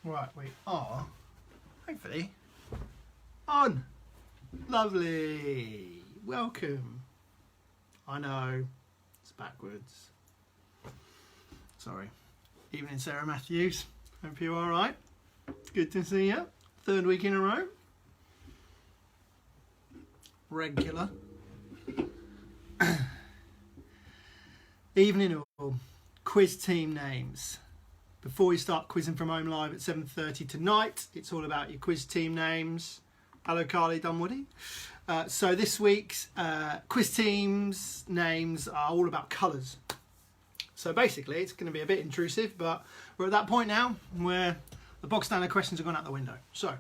Right, we are, hopefully, on. Lovely. Welcome. I know, it's backwards. Sorry. Evening, Sarah Matthews. Hope you're all right. Good to see you. Third week in a row. Regular. Evening all. Quiz team names. Before we start quizzing from home live at 7:30 tonight, it's all about your quiz team names. Hello, Carly Dunwoody. So this week's quiz teams names are all about colours. So basically, it's going to be a bit intrusive, but we're at that point now where the box standard questions have gone out the window. So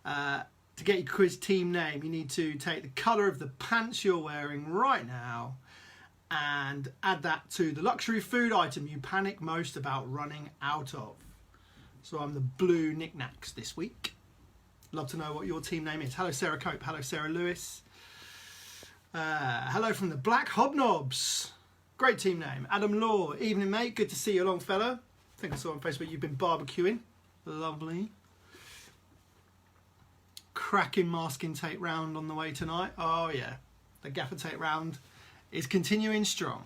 to get your quiz team name, you need to take the colour of the pants you're wearing right now and add that to the luxury food item you panic most about running out of. So I'm the blue knickknacks this week. Love to know what your team name is. Hello Sarah Cope, hello Sarah Lewis. Hello from the Black Hobnobs. Great team name. Adam Law, evening mate, good to see you along fella. I think I saw on Facebook you've been barbecuing. Lovely. Cracking masking tape round on the way tonight. Oh yeah, the gaffer tape round is continuing strong.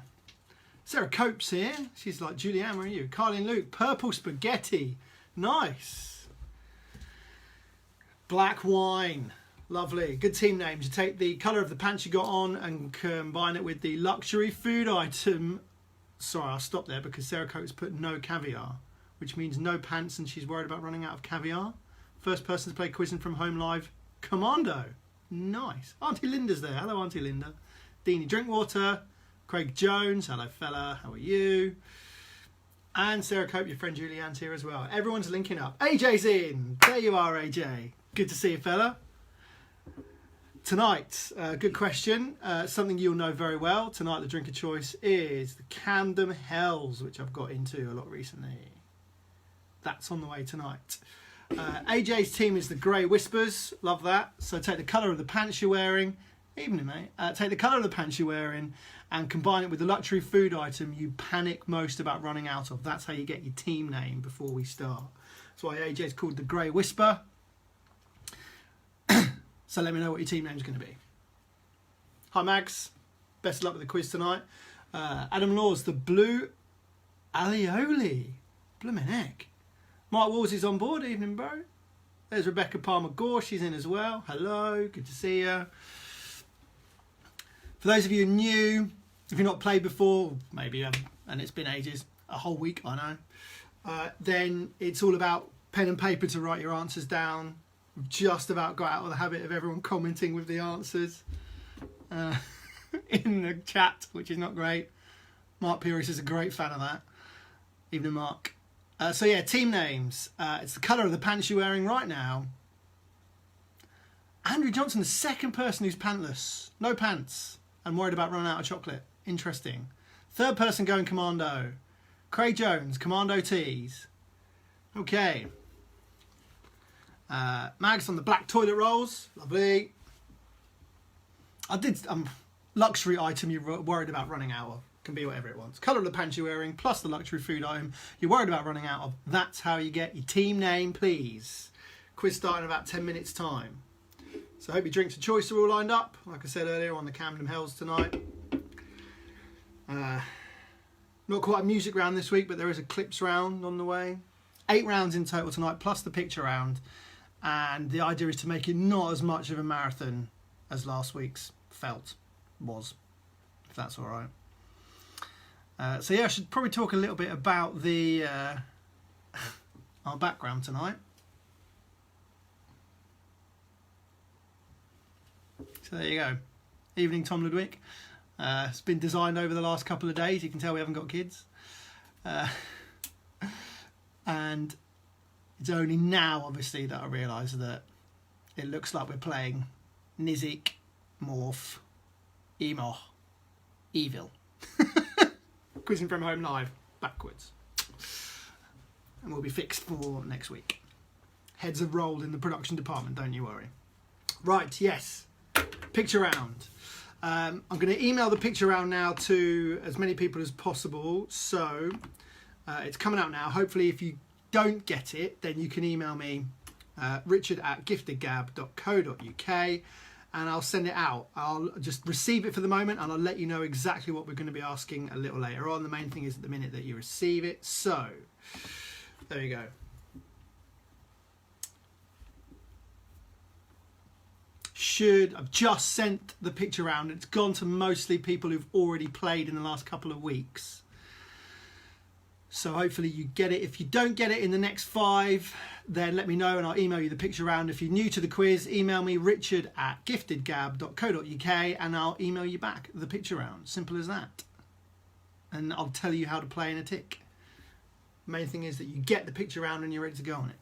Sarah Cope's here. She's like, Julianne, where are you? Carly and Luke, purple spaghetti. Nice. Black wine. Lovely. Good team names. You take the colour of the pants you got on and combine it with the luxury food item. Sorry, I'll stop there because Sarah Cope's put no caviar, which means no pants and she's worried about running out of caviar. First person to play Quizzing from Home Live, Commando. Nice. Auntie Linda's there. Hello, Auntie Linda. Deanie Drinkwater, Craig Jones, hello fella, how are you? And Sarah Cope, your friend Julianne's here as well. Everyone's linking up. AJ's in. There you are, AJ. Good to see you, fella. Tonight, good question. Something you'll know very well. Tonight, the drink of choice is the Camden Hells, which I've got into a lot recently. That's on the way tonight. AJ's team is the Grey Whispers. Love that. So take the colour of the pants you're wearing. Evening, mate. Take the colour of the pants you're wearing and combine it with the luxury food item you panic most about running out of. That's how you get your team name before we start. That's why AJ's called the Grey Whisper. So let me know what your team name's going to be. Hi, Mags. Best of luck with the quiz tonight. Adam Law's the Blue Alioli. Bloomin' heck. Mark Walls is on board. Evening, bro. There's Rebecca Palmer-Gore. She's in as well. Hello. Good to see you. For those of you new, if you've not played before, maybe you haven't, and it's been ages, a whole week, I know, then it's all about pen and paper to write your answers down. We've just about got out of the habit of everyone commenting with the answers in the chat, which is not great. Mark Pierce is a great fan of that. Evening, Mark. So yeah, team names. It's the colour of the pants you're wearing right now. Andrew Johnson, the second person who's pantless. No pants. And worried about running out of chocolate. Interesting. Third person going Commando. Craig Jones, Commando Tees. Okay. Mags on the black toilet rolls. Lovely. I did luxury item you're worried about running out of. Can be whatever it wants. Colour of the pants you're wearing plus the luxury food item you're worried about running out of. That's how you get your team name, please. Quiz starting in about 10 minutes time. So I hope your drinks of choice are all lined up. Like I said earlier, on the Camden Hells tonight. Not quite a music round this week, but there is a clips round on the way. 8 rounds in total tonight, plus the picture round. And the idea is to make it not as much of a marathon as last week's was, if that's all right. So yeah, I should probably talk a little bit about the our background tonight. So there you go. Evening, Tom Ludwig. It's been designed over the last couple of days. You can tell we haven't got kids. And it's only now, obviously, that I realise that it looks like we're playing Nizik, Morph, Emo, Evil. Quizzing from Home Live, backwards. And we'll be fixed for next week. Heads have rolled in the production department, don't you worry. Right, yes. Picture round. I'm going to email the picture round now to as many people as possible. So it's coming out now. Hopefully, if you don't get it, then you can email me, richard@giftedgab.co.uk, and I'll send it out. I'll just receive it for the moment, and I'll let you know exactly what we're going to be asking a little later on. The main thing is at the minute that you receive it. So there you go. I've just sent the picture around. It's gone to mostly people who've already played in the last couple of weeks. So hopefully you get it. If you don't get it in the next 5, then let me know and I'll email you the picture round. If you're new to the quiz, email me richard@giftedgab.co.uk and I'll email you back the picture round. Simple as that. And I'll tell you how to play in a tick. Main thing is that you get the picture round and you're ready to go on it.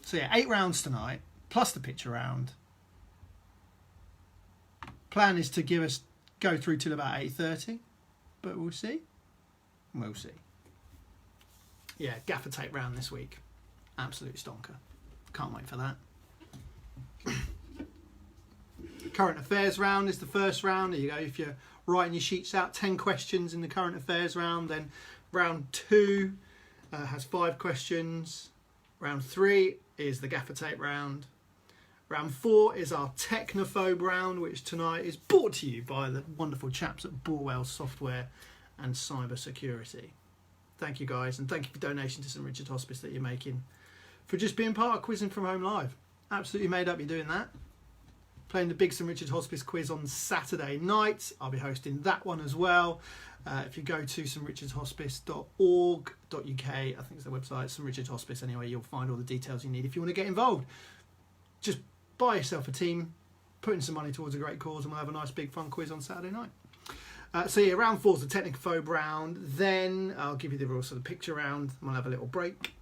So yeah, 8 rounds tonight, plus the picture round. Plan is to go through till about 8:30, but we'll see. We'll see. Yeah, gaffer tape round this week. Absolute stonker. Can't wait for that. Current affairs round is the first round. There you go. If you're writing your sheets out, 10 questions in the current affairs round. Then round 2 has 5 questions. Round 3 is the gaffer tape round. Round 4 is our Technophobe round, which tonight is brought to you by the wonderful chaps at Borwell Software and Cyber Security. Thank you guys, and thank you for donation to St Richard Hospice that you're making for just being part of Quizzing from Home Live. Absolutely made up you're doing that. Playing the big St Richard Hospice quiz on Saturday night. I'll be hosting that one as well. If you go to strichardshospice.org.uk, I think it's their website, St Richard Hospice anyway, you'll find all the details you need if you want to get involved. Just buy yourself a team, put in some money towards a great cause, and we'll have a nice big fun quiz on Saturday night. So yeah, round 4 is the Technophobe round. Then I'll give you the rules for the picture round. And we'll have a little break.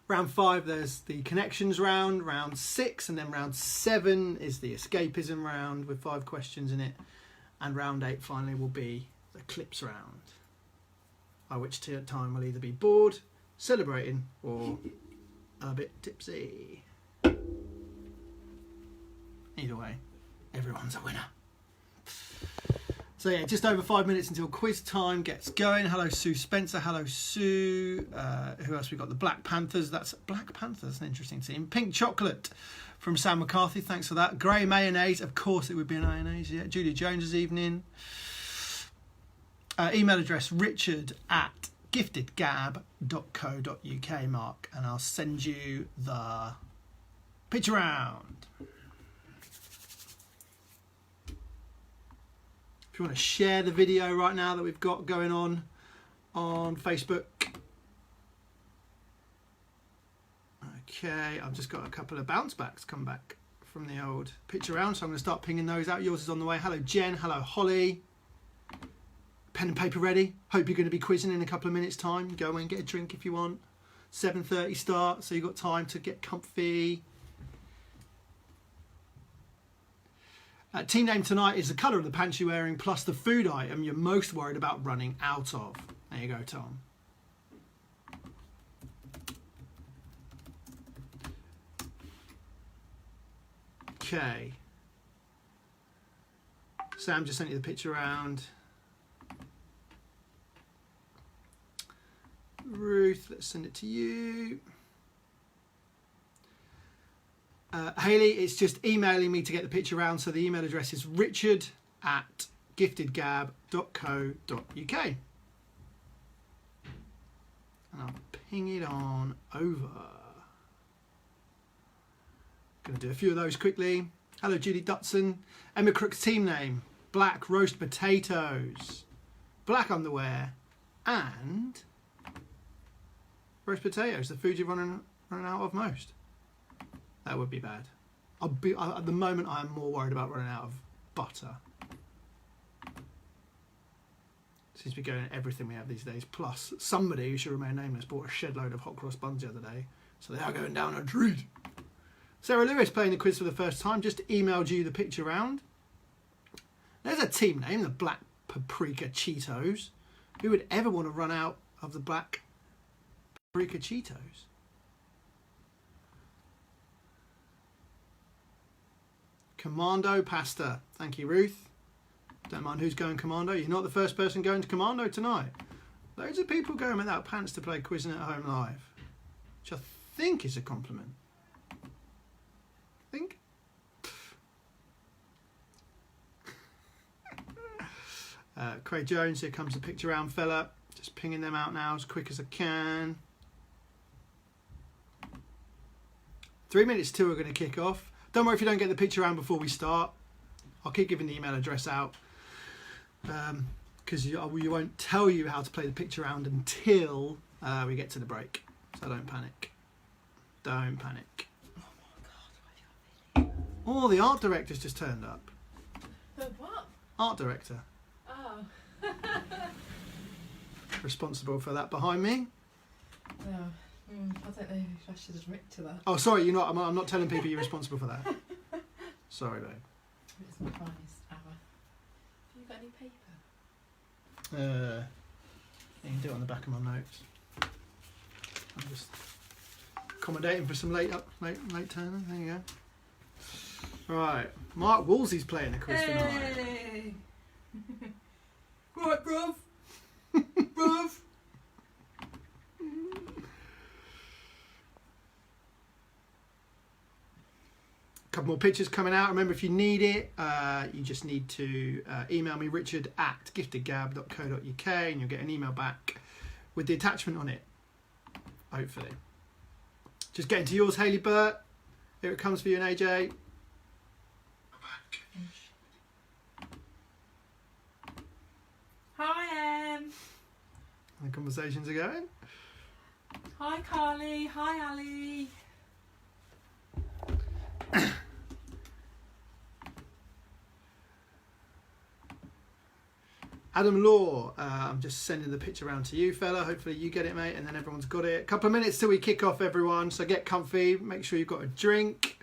Round 5, there's the connections round. Round 6, and then round 7 is the escapism round with 5 questions in it. And round 8 finally will be the clips round, by which time we'll either be bored, celebrating, or a bit tipsy. Either way, everyone's a winner. So yeah, just over 5 minutes until quiz time gets going. Hello Sue Spencer, hello Sue. Who else we got? The Black Panthers. That's Black Panthers, an interesting team. Pink Chocolate from Sam McCarthy, thanks for that. Grey Mayonnaise, of course it would be an mayonnaise, yeah. Julia Jones's evening. Email address richard@giftedgab.co.uk, Mark, and I'll send you the picture round. If you want to share the video right now that we've got going on Facebook. Okay, I've just got a couple of bounce backs come back from the old picture round, so I'm going to start pinging those out. Yours is on the way. Hello Jen, hello Holly. Pen and paper ready. Hope you're going to be quizzing in a couple of minutes time. Go away and get a drink if you want. 7:30 start, so you've got time to get comfy. Team name tonight is the colour of the pants you're wearing plus the food item you're most worried about running out of. There you go, Tom. Okay. Sam just sent you the picture around. Ruth, let's send it to you. Hayley, it's just emailing me to get the picture around, so the email address is richard@giftedgab.co.uk. And I'll ping it on over. Going to do a few of those quickly. Hello, Judy Dutson. Emma Crook's team name, black roast potatoes, black underwear, and roast potatoes, the food you're running out of most. That would be bad. At the moment, I'm more worried about running out of butter. Seems to be going in everything we have these days. Plus, somebody who should remain nameless bought a shed load of hot cross buns the other day. So they are going down a treat. Sarah Lewis playing the quiz for the first time. Just emailed you the picture round. There's a team name, the Black Paprika Cheetos. Who would ever want to run out of the Black Paprika Cheetos? Commando pasta. Thank you, Ruth. Don't mind who's going commando. You're not the first person going to commando tonight. Loads of people going without pants to play Quizzin at Home Live, which I think is a compliment. Think. Craig Jones, here comes the picture round fella. Just pinging them out now as quick as I can. 3 minutes till we're going to kick off. Don't worry if you don't get the picture round before we start. I'll keep giving the email address out. Because we won't tell you how to play the picture round until we get to the break. So don't panic. Don't panic. Oh my God, Oh, the art director's just turned up. the what? Art director. Oh. Responsible for that behind me. Oh. I don't know if I should admit to that. Oh, sorry, you're not. I'm not telling people you're responsible for that. Sorry, babe. It's my finest hour. Have you got any paper? You can do it on the back of my notes. I'm just accommodating for some late turner. There you go. Right, Mark Woolsey's playing a quiz tonight. Hey! Right, bruv. Bruv. Couple more pictures coming out. Remember, if you need it, you just need to email me, richard@giftedgab.co.uk, and you'll get an email back with the attachment on it, hopefully. Just get into yours, Hayley Burt. Here it comes for you and AJ. Hi, Em. The conversations are going. Hi, Carly. Hi, Ali. Adam Law, I'm just sending the picture around to you, fella. Hopefully you get it, mate, and then everyone's got it. A couple of minutes till we kick off, everyone, so get comfy. Make sure you've got a drink.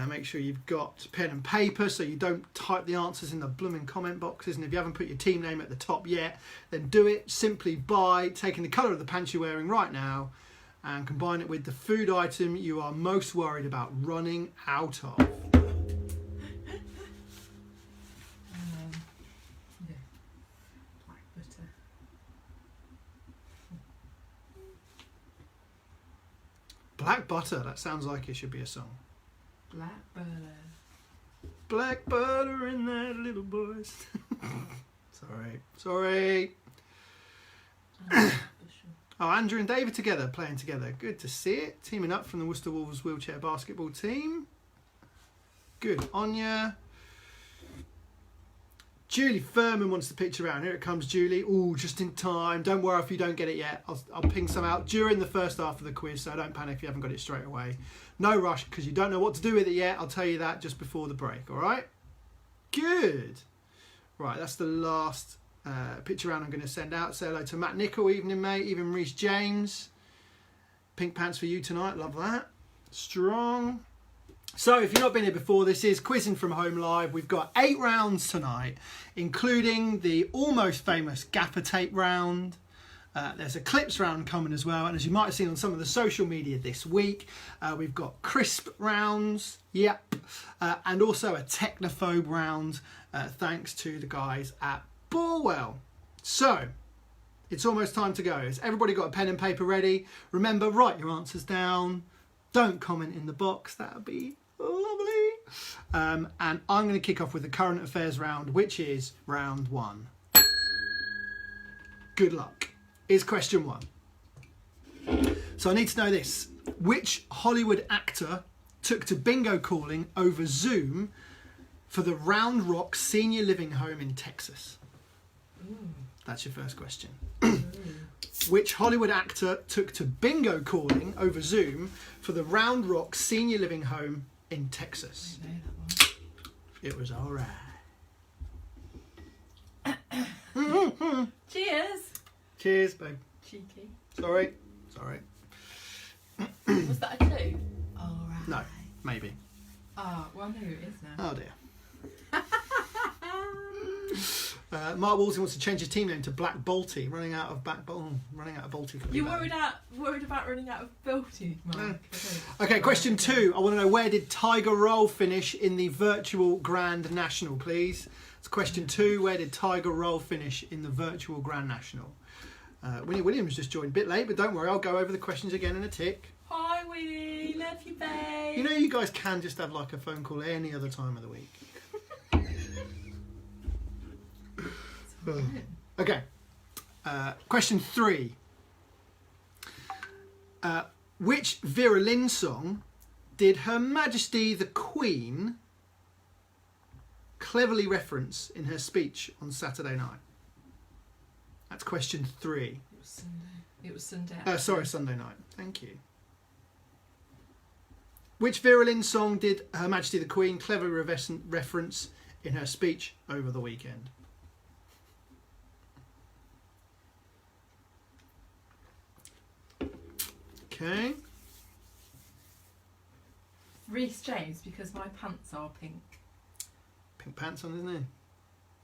Make sure you've got pen and paper so you don't type the answers in the blooming comment boxes. And if you haven't put your team name at the top yet, then do it simply by taking the colour of the pants you're wearing right now and combine it with the food item you are most worried about running out of. Black butter, that sounds like it should be a song. Black butter. Black butter in that little voice. Sorry. Oh, Andrew and David together, playing together. Good to see it. Teaming up from the Worcester Wolves wheelchair basketball team. Good on ya. Julie Furman wants the picture around. Here it comes, Julie. Ooh, just in time. Don't worry if you don't get it yet. I'll ping some out during the first half of the quiz, so don't panic if you haven't got it straight away. No rush, because you don't know what to do with it yet. I'll tell you that just before the break, all right? Good. Right, that's the last picture round I'm going to send out. Say hello to Matt Nichol. Evening, mate. Even Reece James. Pink pants for you tonight. Love that. Strong. So, if you've not been here before, this is Quizzin from Home Live. We've got 8 rounds tonight, including the almost famous gaffer tape round. There's a clips round coming as well. And as you might have seen on some of the social media this week, we've got crisp rounds. Yep. And also a technophobe round, thanks to the guys at Borwell. So, it's almost time to go. Has everybody got a pen and paper ready? Remember, write your answers down. Don't comment in the box. That would be lovely. And I'm going to kick off with the current affairs round, which is round 1. Good luck. Here's question 1. So I need to know this. Which Hollywood actor took to bingo calling over Zoom for the Round Rock Senior Living Home in Texas? That's your first question. Which Hollywood actor took to bingo calling over Zoom for the Round Rock Senior Living Home in Texas? I know that one. It was alright. Cheers. Cheers, babe. Cheeky. Sorry. Was that a clue? Alright. No, maybe. Oh, well, I know who it is now. Oh dear. Mark Woolsey wants to change his team name to Black Balti, running out of Balti. You worried about running out of Balti, Mark? Okay, question 2. I want to know, where did Tiger Roll finish in the virtual Grand National, please? It's question 2. Where did Tiger Roll finish in the virtual Grand National? Winnie Williams just joined a bit late, but don't worry, I'll go over the questions again in a tick. Hi, Winnie. Love you, babe. You know, you guys can just have like a phone call any other time of the week. Okay. Question 3. Which Vera Lynn song did Her Majesty the Queen cleverly reference in her speech on Saturday night? That's question 3. It was Sunday. Sunday night. Thank you. Which Vera Lynn song did Her Majesty the Queen cleverly reference in her speech over the weekend? Okay. Rhys James, because my pants are pink. Pink pants on, isn't he? At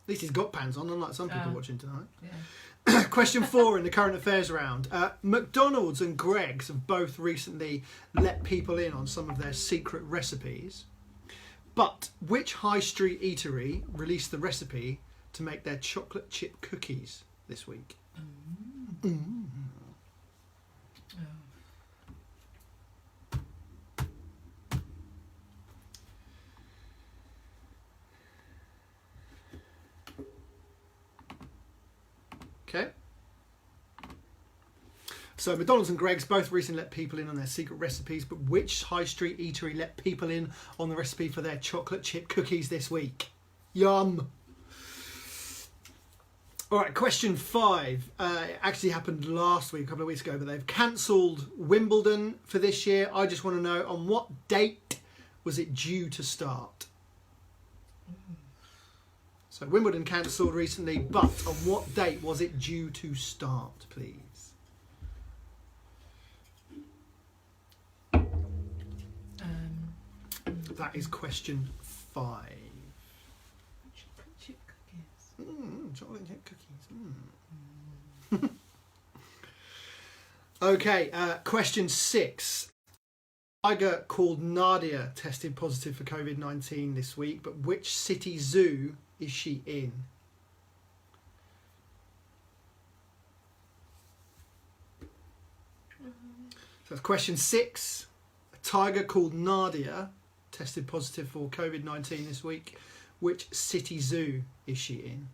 least he's got pants on, unlike some people watching tonight. Yeah. Question 4 in the current affairs round. McDonald's and Greggs have both recently let people in on some of their secret recipes. But which high street eatery released the recipe to make their chocolate chip cookies this week? Mm. Okay. So McDonald's and Greggs both recently let people in on their secret recipes, but which high street eatery let people in on the recipe for their chocolate chip cookies this week? Yum. All right, question 5. It actually happened last week, a couple of weeks ago, but they've cancelled Wimbledon for this year. I just want to know, on what date was it due to start? So Wimbledon cancelled recently, but on what date was it due to start, please? That is question 5. Chocolate chip cookies. Chocolate chip cookies. Okay, question 6. Tiger called Nadia tested positive for COVID-19 this week, but which city zoo is she in? So that's question 6. A tiger called Nadia tested positive for COVID-19 this week. Which city zoo is she in?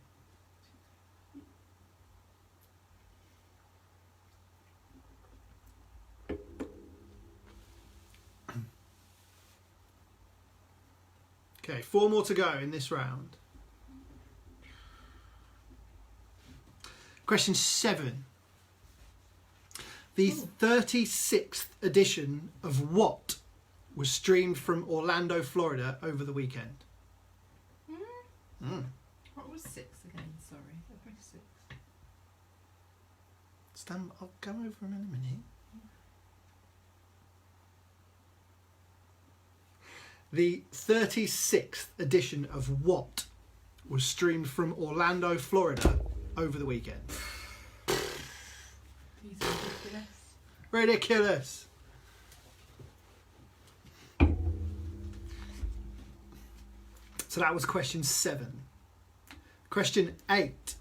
Okay, 4 more to go in this round. Question 7. The 36th edition of what was streamed from Orlando, Florida over the weekend? What was 6 again? Sorry. What was 6? I'll go over them in a minute. The 36th edition of what was streamed from Orlando, Florida over the weekend? These are ridiculous. Ridiculous. So that was question 7. Question 8.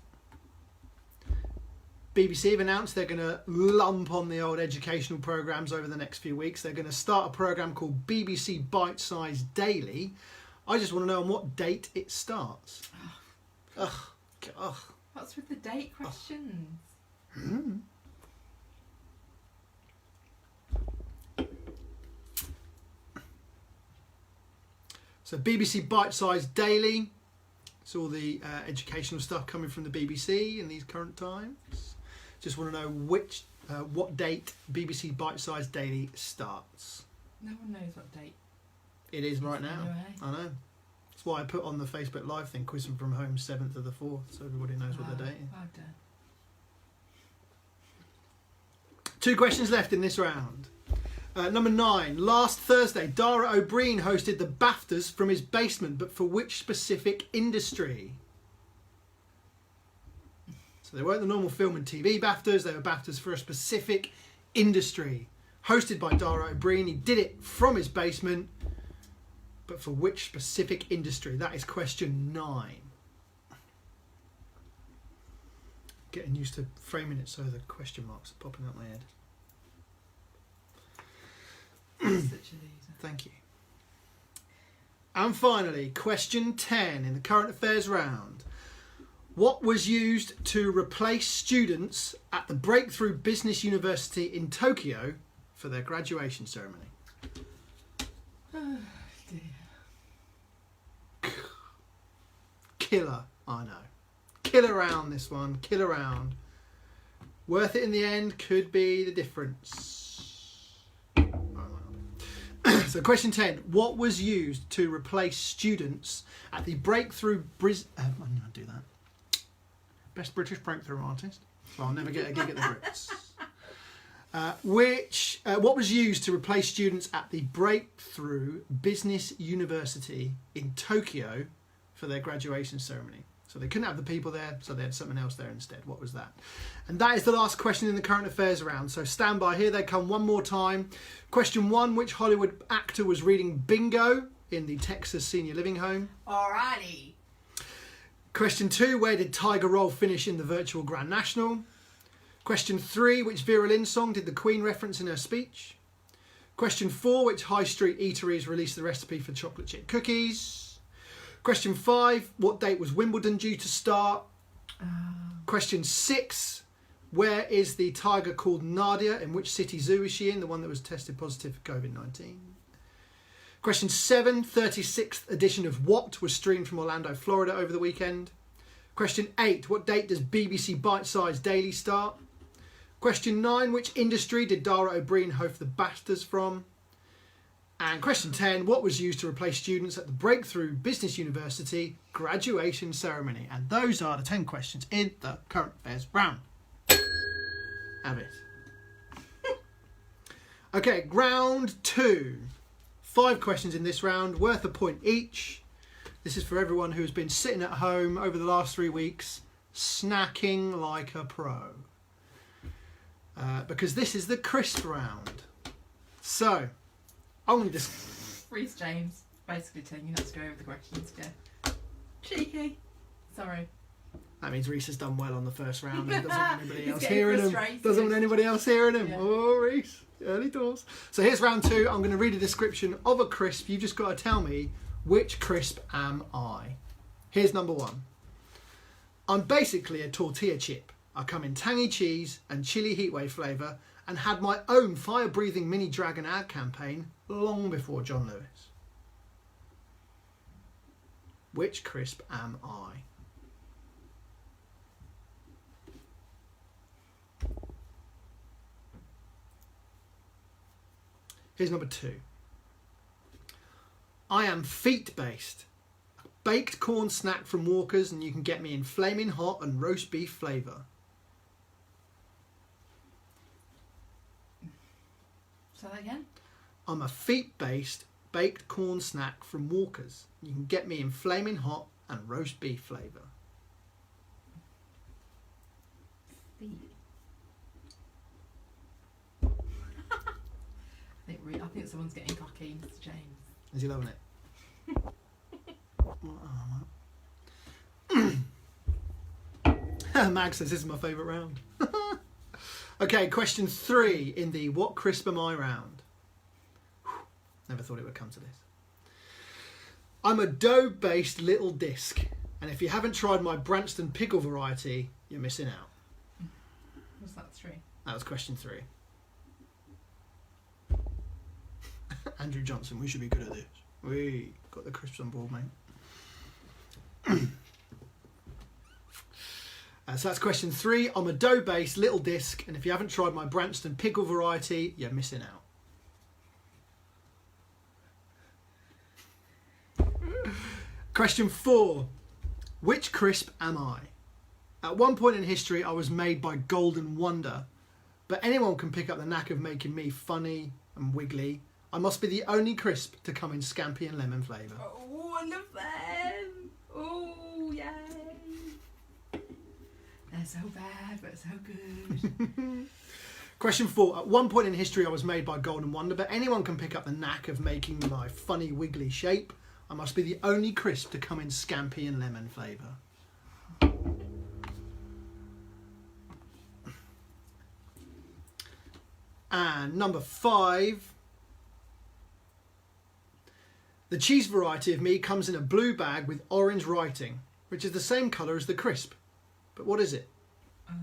BBC have announced they're going to lump on the old educational programmes over the next few weeks. They're going to start a programme called BBC Bite Size Daily. I just want to know on what date it starts. Ugh. What's with the date questions? So BBC Bite Size Daily. It's all the educational stuff coming from the BBC in these current times. Just want to know what date BBC Bite Size Daily starts. No one knows what date. It is right now. Anyway. I know. That's why I put on the Facebook Live thing, Quizzin from Home 7th of the 4th, so everybody knows what the date is. Well done. 2 questions left in this round. Number 9. Last Thursday, Dara O'Brien hosted the BAFTAs from his basement, but for which specific industry? So they weren't the normal film and TV BAFTAs, they were BAFTAs for a specific industry. Hosted by Dara O'Brien, he did it from his basement, but for which specific industry? That is question 9. Getting used to framing it so the question marks are popping up my head. Thank you. And finally, question 10 in the current affairs round. What was used to replace students at the Breakthrough Business University in Tokyo for their graduation ceremony? Oh dear. Killer, I know. Killer round, this one. Killer round. Worth it in the end, could be the difference. So question 10. What was used to replace students at the Breakthrough... I'm going to do that. Best British breakthrough artist. So I'll never get a gig at the Brits. What was used to replace students at the Breakthrough Business University in Tokyo for their graduation ceremony? So they couldn't have the people there, so they had something else there instead. What was that? And that is the last question in the current affairs round. So stand by, here they come one more time. Question 1, which Hollywood actor was reading Bingo in the Texas Senior Living Home? Alrighty. Question 2, where did Tiger Roll finish in the virtual Grand National? Question 3, which Vera Lynn song did the Queen reference in her speech? Question 4, which high street eateries released the recipe for chocolate chip cookies? Question 5, what date was Wimbledon due to start? Question 6, where is the tiger called Nadia? In which city zoo is she in? The one that was tested positive for COVID-19. Question 7, 36th edition of What was streamed from Orlando, Florida over the weekend. Question 8, what date does BBC Bite Size Daily start? Question 9, which industry did Dara O'Brien host the BAFTAs from? And question 10, what was used to replace students at the Breakthrough Business University graduation ceremony? And those are the 10 questions in the current affairs round. Have it. Okay, round 2. 5 questions in this round, worth a point each. This is for everyone who's been sitting at home over the last 3 weeks, snacking like a pro. Because this is the crisp round. So, I'm going to just... Reece James basically telling you not to go over the questions. Yeah. Cheeky. Sorry. That means Reece has done well on the first round and doesn't want anybody He's else getting hearing him. frustrated. Doesn't want anybody else hearing him. Yeah. Oh, Reece. Early doors. So here's round 2. I'm going to read a description of a crisp. You've just got to tell me, which crisp am I? Here's number 1. I'm basically a tortilla chip. I come in tangy cheese and chili heatwave flavour and had my own fire-breathing mini dragon ad campaign long before John Lewis. Which crisp am I? Here's number 2. I am feet-based. Baked corn snack from Walker's, and you can get me in flaming hot and roast beef flavour. Say that again? I'm a feet-based baked corn snack from Walker's. You can get me in flaming hot and roast beef flavour. Feet. I think someone's getting cocky, Mr. James. Is he loving it? Mag says this is my favourite round. Okay, question 3 in the What Crisp Am I round. Never thought it would come to this. I'm a dough-based little disc, and if you haven't tried my Branston pickle variety, you're missing out. Was that 3? That was question 3. Andrew Johnson, we should be good at this. We got the crisps on board, mate. So that's question 3. I'm a dough-based little disc, and if you haven't tried my Branston pickle variety, you're missing out. Question 4. Which crisp am I? At one point in history, I was made by Golden Wonder, but anyone can pick up the knack of making me funny and wiggly. I must be the only crisp to come in scampi and lemon flavour. Oh, I love them. Oh, yay. They're so bad, but so good. Question 4. At one point in history, I was made by Golden Wonder, but anyone can pick up the knack of making my funny wiggly shape. I must be the only crisp to come in scampi and lemon flavour. And number 5. The cheese variety of me comes in a blue bag with orange writing, which is the same colour as the crisp. But what is it? I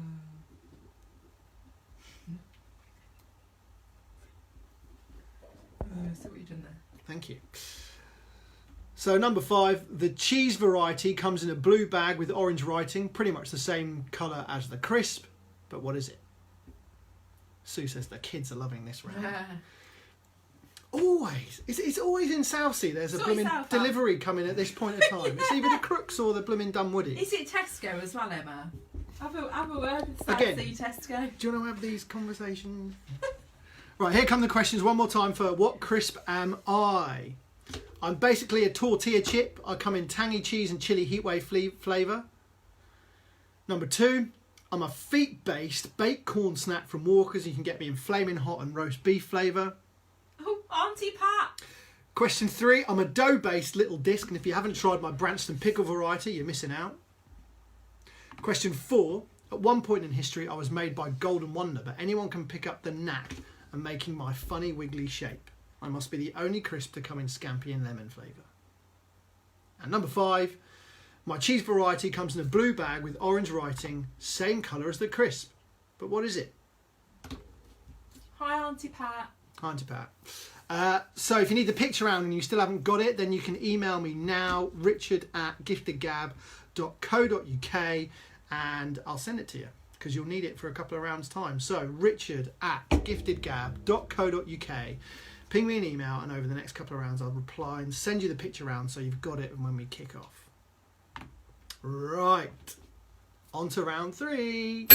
see what you've done there. Thank you. So number 5, the cheese variety comes in a blue bag with orange writing, pretty much the same colour as the crisp. But what is it? Sue says the kids are loving this round. Always. It's always in Southsea. There's a blooming delivery coming at this point of time. It's either the Crooks or the blooming Dunwoody. Is it Tesco as well, Emma? Have a word with Again, Southsea Tesco. Do you want to have these conversations? Right, here come the questions one more time for what crisp am I? I'm basically a tortilla chip. I come in tangy cheese and chili heatwave flavour. Number 2, I'm a feet-based baked corn snack from Walker's. You can get me in flaming hot and roast beef flavour. Oh, Auntie Pat. Question 3, I'm a dough-based little disc, and if you haven't tried my Branston pickle variety, you're missing out. Question 4, at one point in history I was made by Golden Wonder, but anyone can pick up the knack of making my funny wiggly shape. I must be the only crisp to come in scampi and lemon flavour. And number 5, my cheese variety comes in a blue bag with orange writing, same colour as the crisp. But what is it? Hi, Auntie Pat. Hi, Auntie Pat. So if you need the picture round and you still haven't got it, then you can email me now, richard@giftedgab.co.uk, and I'll send it to you because you'll need it for a couple of rounds' time. So richard@giftedgab.co.uk. Ping me an email, and over the next couple of rounds I'll reply and send you the picture round so you've got it when we kick off. Right, on to round 3.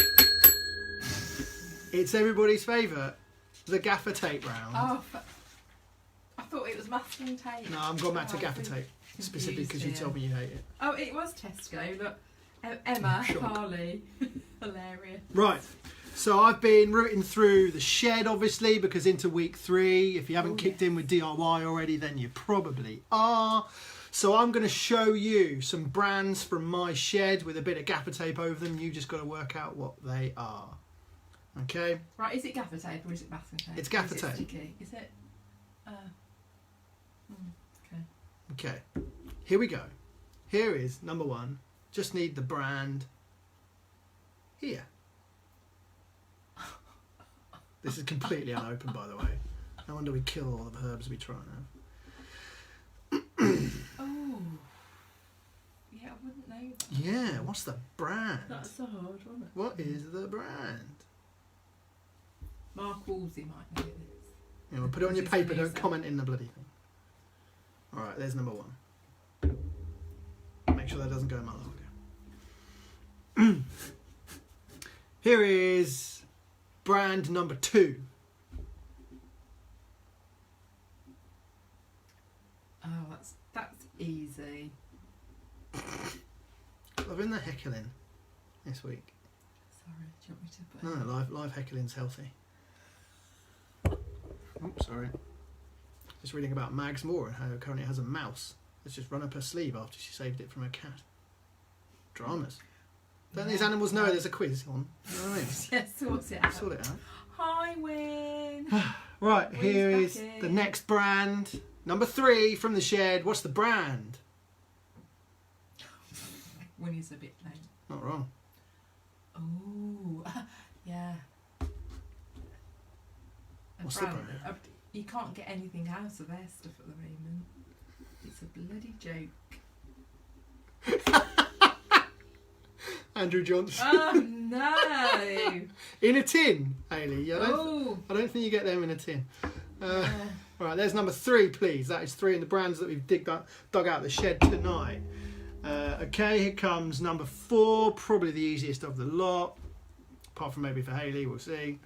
It's everybody's favourite, the gaffer tape round. Oh, I thought it was masking tape. No, I'm going back to gaffer tape, specifically because you told me you hate it. Oh, it was Tesco. Look, Emma, Carly, hilarious. Right, so I've been rooting through the shed, obviously, because into week 3, if you haven't kicked in with DIY already, then you probably are. So I'm going to show you some brands from my shed with a bit of gaffer tape over them. You just got to work out what they are. Okay? Right, is it gaffer tape or is it masking tape? It's gaffer tape. Sticky? Is it? Okay. Okay, here we go. Here is number 1. Just need the brand here. This is completely unopened, by the way. No wonder we kill all the herbs we try now. Oh. Yeah, I wouldn't know that. Yeah, what's the brand? That's a hard one. What is the brand? Mark Woolsey might know this. Yeah, we'll put it on your paper, don't comment in the bloody thing. Alright, there's number 1. Make sure that doesn't go in my lager. Here is brand number 2. Oh, that's easy. Loving the heckling this week. Sorry, do you want me to put No, live heckling's healthy. Oops, sorry. Just reading about Mags Moore and how currently has a mouse that's just run up her sleeve after she saved it from a cat. Dramas. Don't these animals know there's a quiz on? You know what I mean? Yes, sort it out. Sort it out. Hi, Win. Right, Win's here back is in. the next brand. Number 3 from the shed. What's the brand? Winnie's a bit late. Not wrong. Oh, yeah. What's the brand? You can't get anything out of their stuff at the moment. It's a bloody joke. Andrew Johnson. Oh no! In a tin, Hayley. I Oh. don't think you get them in a tin. Yeah. Right, there's number 3, please. That is 3 in the brands that we've dug out of the shed tonight. Okay, here comes number 4, probably the easiest of the lot. Apart from maybe for Hayley, we'll see.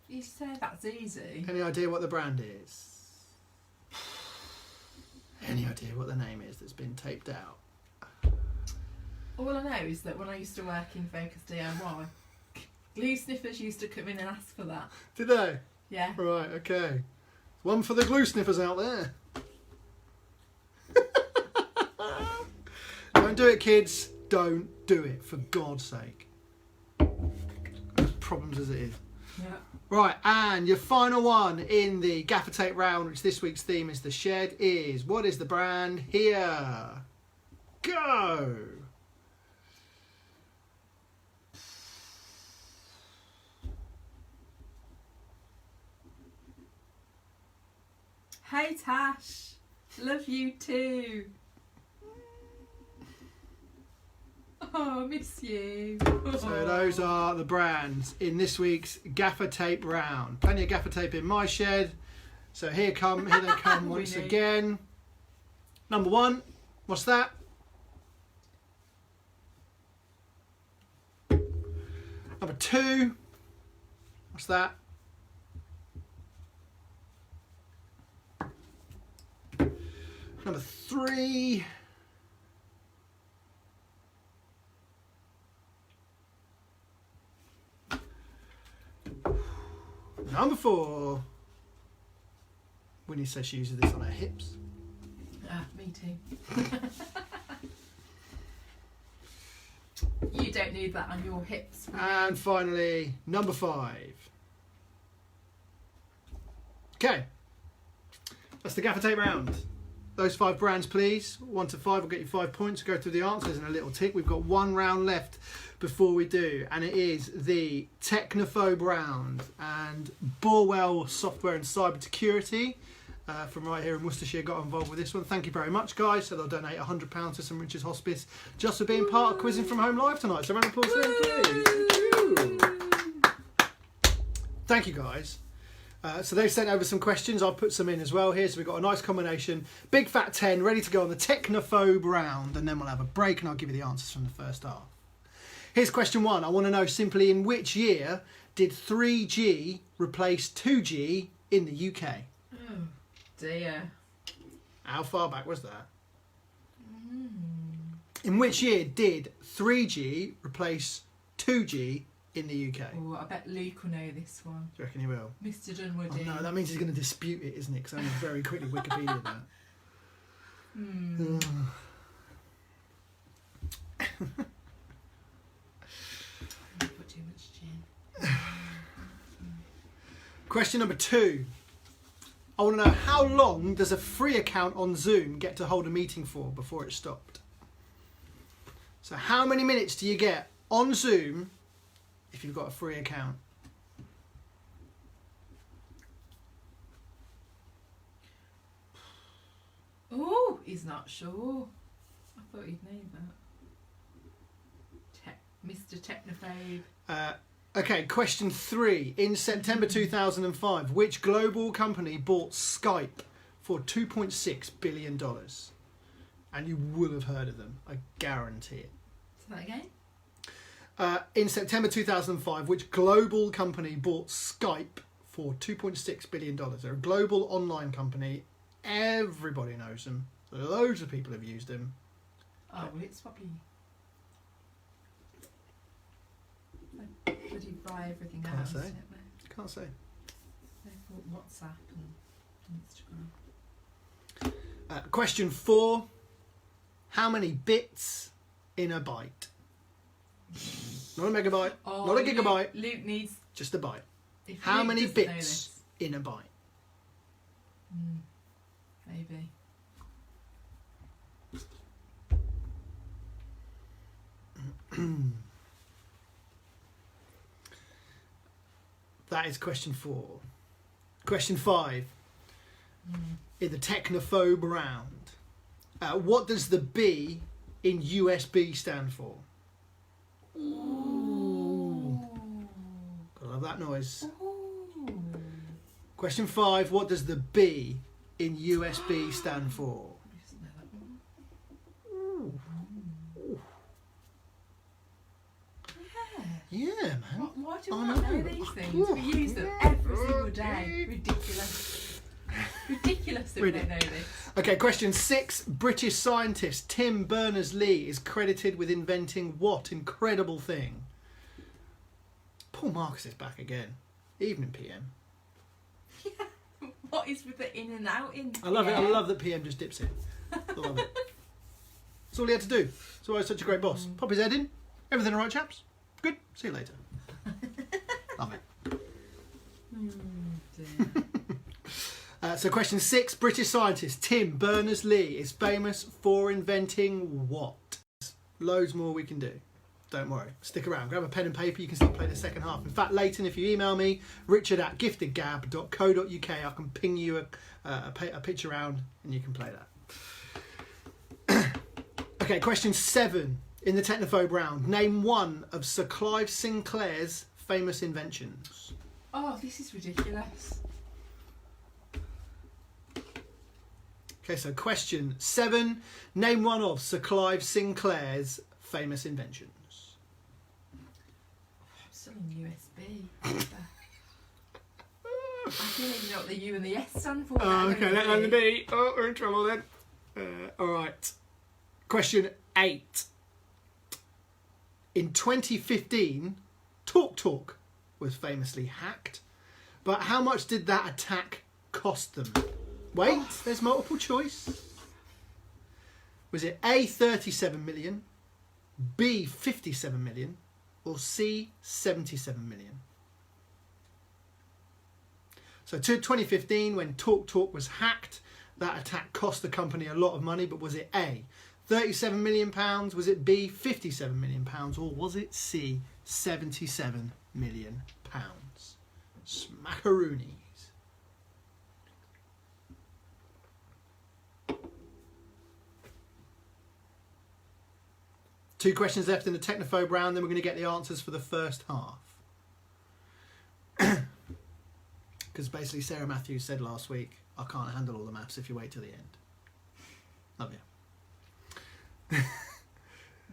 You say that's easy. Any idea what the brand is? Any idea what the name is that's been taped out? All I know is that when I used to work in Focus DIY, glue sniffers used to come in and ask for that. Did they? Yeah. Right, okay. One for the glue sniffers out there. Don't do it, kids. don't do it, for God's sake. Problems as it is. Yeah. Right, and your final one in the gaffer tape round, which this week's theme is the shed, is what is the brand here? Go! Hey Tash, love you too. Oh, I miss you. So those are the brands in this week's gaffer tape round. Plenty of gaffer tape in my shed. So here they come once again. Number one, what's that? Number two, what's that? Number three. Number four. Winnie says she uses this on her hips. Ah, me too. You don't need that on your hips. And finally, number five. Okay. That's the gaffer tape round. Those 5 brands, please. 1 to 5 will get you 5 points. Go through the answers in a little tick. We've got 1 round left before we do, and it is the Technophobe Round. And Borwell Software and Cyber Security from right here in Worcestershire got involved with this one. Thank you very much, guys. So they'll donate £100 to St Richard's Hospice just for being part of Quizzing from Home Live tonight. So round of applause for them, please. Thank you, guys. So they've sent over some questions. I'll put some in as well here. So we've got a nice combination. Big fat 10 ready to go on the Technophobe round. And then we'll have a break and I'll give you the answers from the first half. Here's question 1. I want to know simply in which year did 3G replace 2G in the UK? Oh dear. How far back was that? In which year did 3G replace 2G in the UK? Oh, I bet Luke will know this one. Do you reckon he will? Mr. Dunwoody. Oh, no, that means he's going to dispute it, isn't it? Because I'm going to very quickly Wikipedia that. Put too much gin. Question number 2. I want to know, how long does a free account on Zoom get to hold a meeting for before it's stopped? So how many minutes do you get on Zoom if you've got a free account? Oh, he's not sure. I thought he'd know that. Mr. Technophobe. Okay, question 3. In September 2005, which global company bought Skype for $2.6 billion? And you will have heard of them, I guarantee it. Say that again? In September 2005, which global company bought Skype for $2.6 billion? They're a global online company. Everybody knows them. Loads of people have used them. Oh, well, it's probably... Bloody buy everything Can't else, say. don't they? Can't say. They've got WhatsApp and Instagram. Question 4. How many bits in a byte? Not a megabyte, not a gigabyte. Luke needs... Just a byte. If How Luke many doesn't know bits this, in a byte? maybe. That is question 4. Question 5. In the Technophobe round, what does the B in USB stand for? Ooh. Gotta love that noise. Ooh. Question 5. What does the B in USB stand for? I just know that one. Ooh. Yeah. Yeah, man. Why do I we not know know. these things? We use them every single day. Ridiculous. Ridiculous that we don't know this. Okay, question 6. British scientist Tim Berners-Lee is credited with inventing what incredible thing? Paul Marcus is back again. Evening PM. Yeah. What is with the in and out in? I love it. I love that PM just dips in. I love it. That's all he had to do. That's why he's such a great boss. Pop his head in. Everything all right, chaps? Good. See you later. Love it. Dear. So question 6. British scientist Tim Berners-Lee is famous for inventing what? Loads more we can do. Don't worry. Stick around. Grab a pen and paper. You can still play the second half. In fact, Leighton, if you email me, richard@giftedgab.co.uk, I can ping you a picture round and you can play that. Okay, question 7 in the Technophobe round. Name one of Sir Clive Sinclair's famous inventions. Oh, this is ridiculous. Okay, so question 7. Name one of Sir Clive Sinclair's famous inventions. I'm still in USB. I don't even know what the U and the S stand for. Oh, okay, let them be. Oh, we're in trouble then. All right. Question 8. In 2015, TalkTalk was famously hacked, but how much did that attack cost them? Wait, there's multiple choice. Was it A, 37 million, B, 57 million, or C, 77 million? So to 2015, when TalkTalk was hacked, that attack cost the company a lot of money, but was it A, 37 million pounds, was it B, 57 million pounds, or was it C, 77 million pounds? Smackaroonies. Two questions left in the Technophobe round, then we're going to get the answers for the first half. Because basically Sarah Matthews said last week, I can't handle all the maths if you wait till the end. Love you.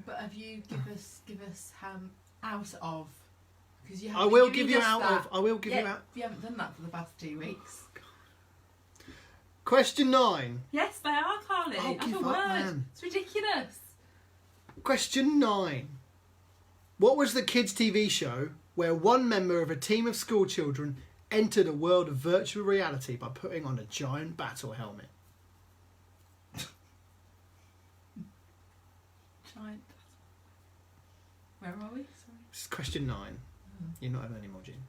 But have you give us out of? Because you I will give you out of. I will give you out. You haven't done that for the past 2 weeks. Question 9. Yes, they are, Carly. Oh, Have give a up, word. man. It's ridiculous. Question 9. What was the kids' TV show where one member of a team of school children entered a world of virtual reality by putting on a giant battle helmet? Giant. Where are we? Sorry. This is question 9. You're not having any more, Jean.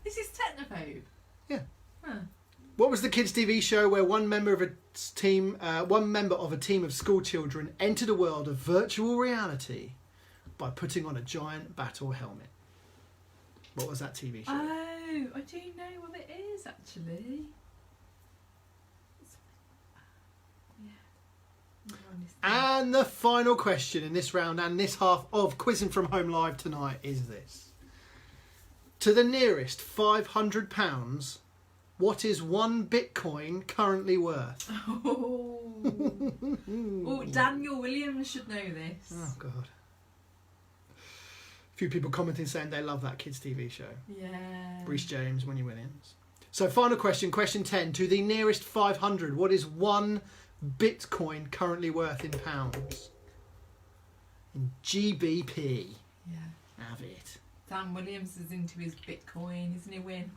This is Technophobe. Yeah. Huh. What was the kids' TV show where one member of a team of school children entered a world of virtual reality by putting on a giant battle helmet? What was that TV show? Oh, I do know what it is actually. Yeah. And the final question in this round and this half of Quizzing from Home Live tonight is this. To the nearest £500, what is one Bitcoin currently worth? Oh, Daniel Williams should know this. Oh, God. A few people commenting saying they love that kids' TV show. Yeah. Reece James, Winnie Williams. So final question, question 10. To the nearest 500, what is one Bitcoin currently worth in pounds? In GBP. Yeah. Have it. Dan Williams is into his Bitcoin, isn't he, Win?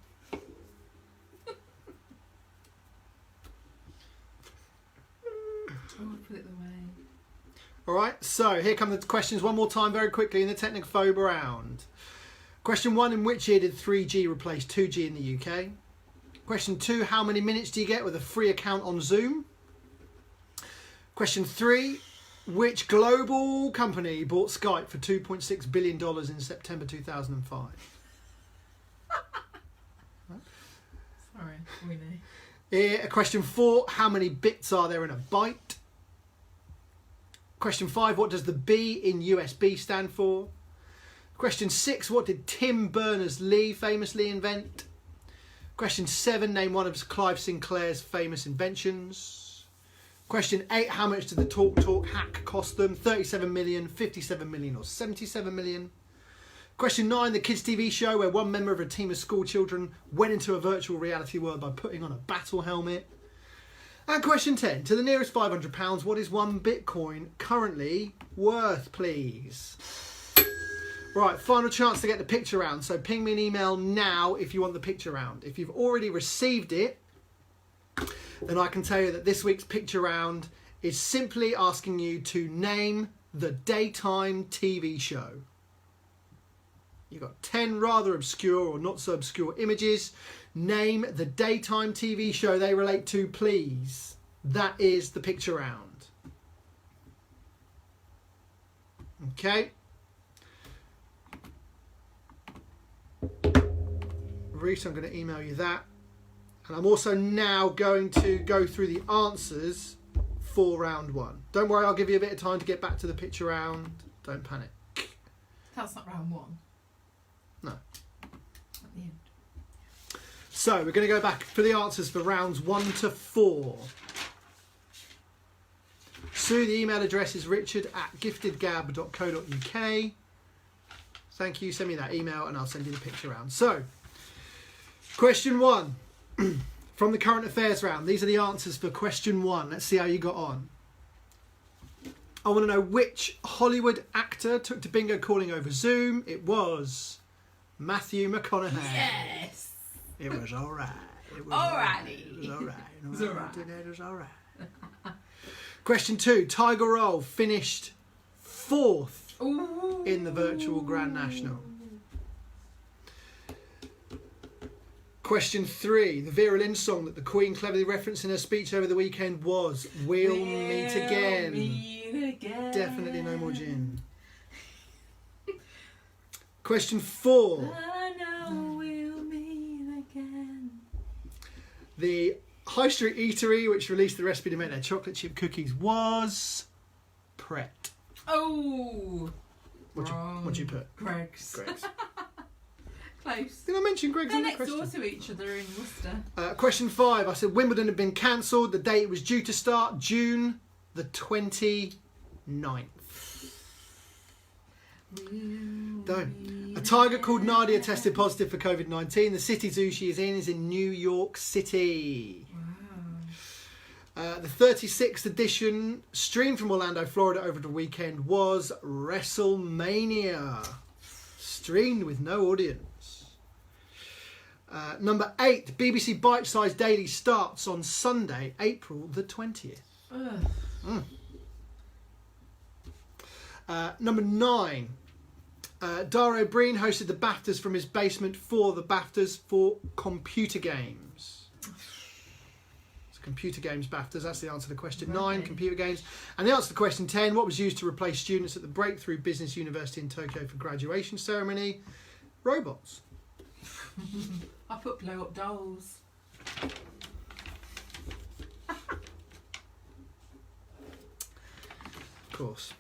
I'll put it away. All right, so here come the questions one more time very quickly in the Technophobe round. Question 1, in which year did 3G replace 2G in the UK? Question 2, how many minutes do you get with a free account on Zoom? Question 3, which global company bought Skype for $2.6 billion in September 2005? Sorry, we know. Question 4, how many bits are there in a byte? Question 5, what does the B in USB stand for? Question 6, what did Tim Berners-Lee famously invent? Question 7, name one of Clive Sinclair's famous inventions. Question 8, how much did the TalkTalk hack cost them? 37 million, 57 million or 77 million? Question 9, the kids' TV show where one member of a team of school children went into a virtual reality world by putting on a battle helmet. And question 10, to the nearest £500, what is one Bitcoin currently worth, please? Right, final chance to get the picture round. So ping me an email now if you want the picture round. If you've already received it, then I can tell you that this week's picture round is simply asking you to name the daytime TV show. You've got 10 rather obscure or not so obscure images. Name the daytime TV show they relate to, please. That is the picture round. Okay. Reese, I'm going to email you that. And I'm also now going to go through the answers for round 1. Don't worry, I'll give you a bit of time to get back to the picture round. Don't panic. That's not round 1. No. At the end. So we're going to go back for the answers for rounds 1 to 4. Sue, the email address is richard@giftedgab.co.uk. Thank you. Send me that email and I'll send you the picture round. So, question 1 from the current affairs round. These are the answers for question 1. Let's see how you got on. I want to know which Hollywood actor took to bingo calling over Zoom. It was Matthew McConaughey. Yes. It was all right. It was Alrighty. It was all right. It was all right. It was all right. Question 2. Tiger Roll finished 4th Ooh. in the virtual Grand National. Question 3. The Vera Lynn song that the Queen cleverly referenced in her speech over the weekend was We'll Meet Again. Meet again. Definitely no more gin. Question 4. I know we'll meet again. The High Street Eatery, which released the recipe to make their chocolate chip cookies, was Pret. Oh. What'd you put? Greg's. Greg's. Close. Did I mention Greg's They're in the next door question? to each other in Worcester. Question 5. I said Wimbledon had been cancelled. The date it was due to start, June the 29th. A tiger called Nadia tested positive for COVID-19. The city zoo she is in New York City. Wow. The 36th edition, streamed from Orlando, Florida over the weekend, was WrestleMania. Streamed with no audience. Number 8, BBC Bite Size Daily starts on Sunday, April the 20th. Number 9, Dara O'Brien hosted the BAFTAs from his basement for the BAFTAs for computer games. So computer games BAFTAs, that's the answer to question 9, computer games. And the answer to question 10, what was used to replace students at the Breakthrough Business University in Tokyo for graduation ceremony? Robots. I put blow up dolls. Of course.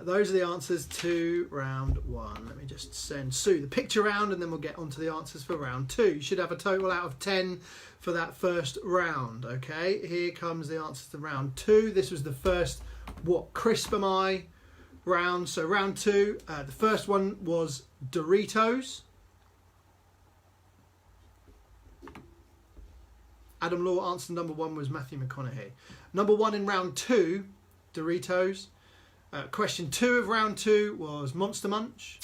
Those are the answers to round 1. Let me just send Sue the picture round and then we'll get on to the answers for round 2. You should have a total out of 10 for that first round. Okay, here comes the answers to round 2. This was the first what crisp am I round. So round 2, the first one was Doritos. Adam Law answer number 1 was Matthew McConaughey. Number 1 in round 2, Doritos. Question 2 of round 2 was Monster Munch.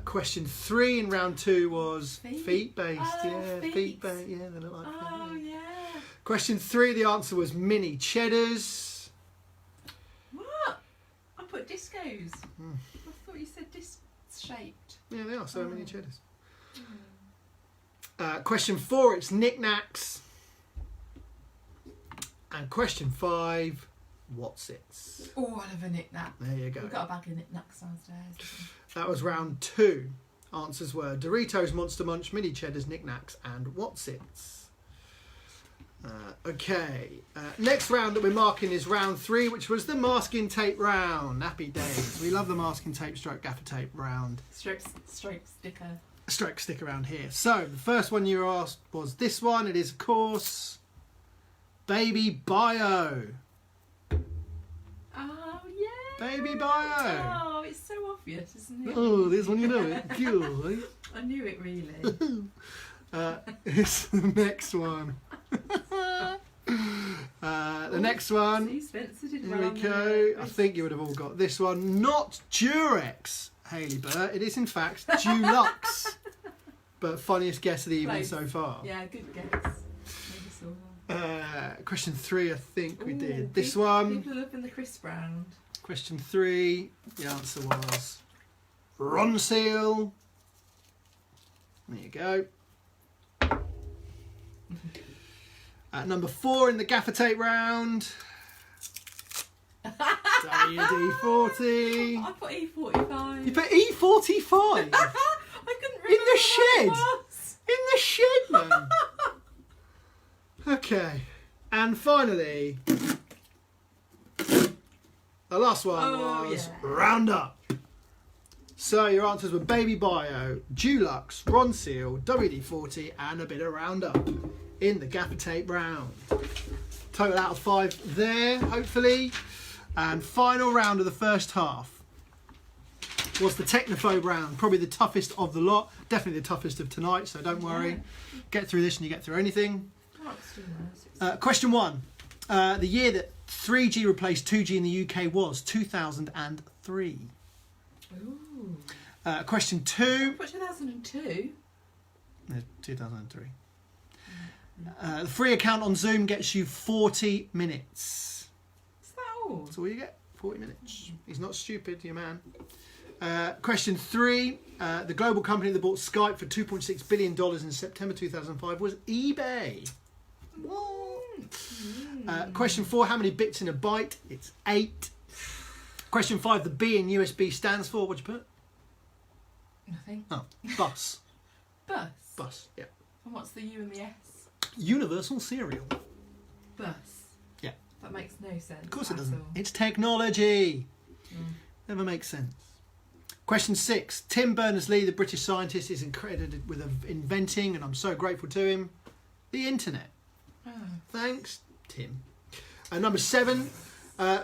Question 3 in round 2 was feet based. Feet based. Yeah, they look like feet. Oh, yeah. Question 3, the answer was mini cheddars. What? I put discos. I thought you said disc shaped. Yeah, they are, so mini cheddars. Question 4, it's knickknacks. And question 5, what's its? Oh, I love a knick-knack. There you go. We've got a bag of knick-knacks downstairs. That was round 2. Answers were Doritos, Monster Munch, mini cheddars, knickknacks, and what's its? Okay. Next round that we're marking is round 3, which was the masking tape round. Happy days. We love the masking tape stroke gaffer tape round. Stroke sticker. Stroke stick around here. So the first one you were asked was this one. It is, of course, Baby Bio. Oh, yeah. Baby Bio. Oh, it's so obvious, isn't it? Oh, this one you know it. Cool. I knew it, really. It's the next one. The next one. See, Spencer did Here well we on go. the I think you would have all got this one. Not Durex, Hayley Burt. It is in fact Dulux. But funniest guess of the evening Close. so far. Yeah, good guess. Maybe saw Question 3, I think we did. This People one. are loving the crisp round. Question 3. The answer was Ronseal. There you go. Number 4 in the gaffer tape round. WD-40. I put E45. You put E45? I couldn't remember In the shed? what it was. In the shed, man. Okay. And finally, the last one was Roundup. So your answers were Baby Bio, Dulux, Ronseal, WD-40 and a bit of Roundup in the gaffer tape round. Total out of 5 there, hopefully. And final round of the first half was the Technophobe round. Probably the toughest of the lot. Definitely the toughest of tonight, so don't worry. Get through this and you get through anything. Question 1. The year that 3G replaced 2G in the UK was 2003. Ooh. Question 2. What, 2002? 2003. The free account on Zoom gets you 40 minutes. Is that all? That's all you get. 40 minutes. He's not stupid, your man. Question 3. The global company that bought Skype for $2.6 billion in September 2005 was eBay. What? Question 4. How many bits in a byte? It's 8. Question 5. The B in USB stands for, what'd you put? Nothing. Oh, bus. Bus? Bus, yeah. And what's the U and the S? Universal Serial. Bus? Yeah. That makes no sense. Of course it at doesn't. all. It's technology. Mm. Never makes sense. Question 6. Tim Berners-Lee, the British scientist, is credited with inventing, and I'm so grateful to him, the internet. Oh. Thanks, Tim. Number 7.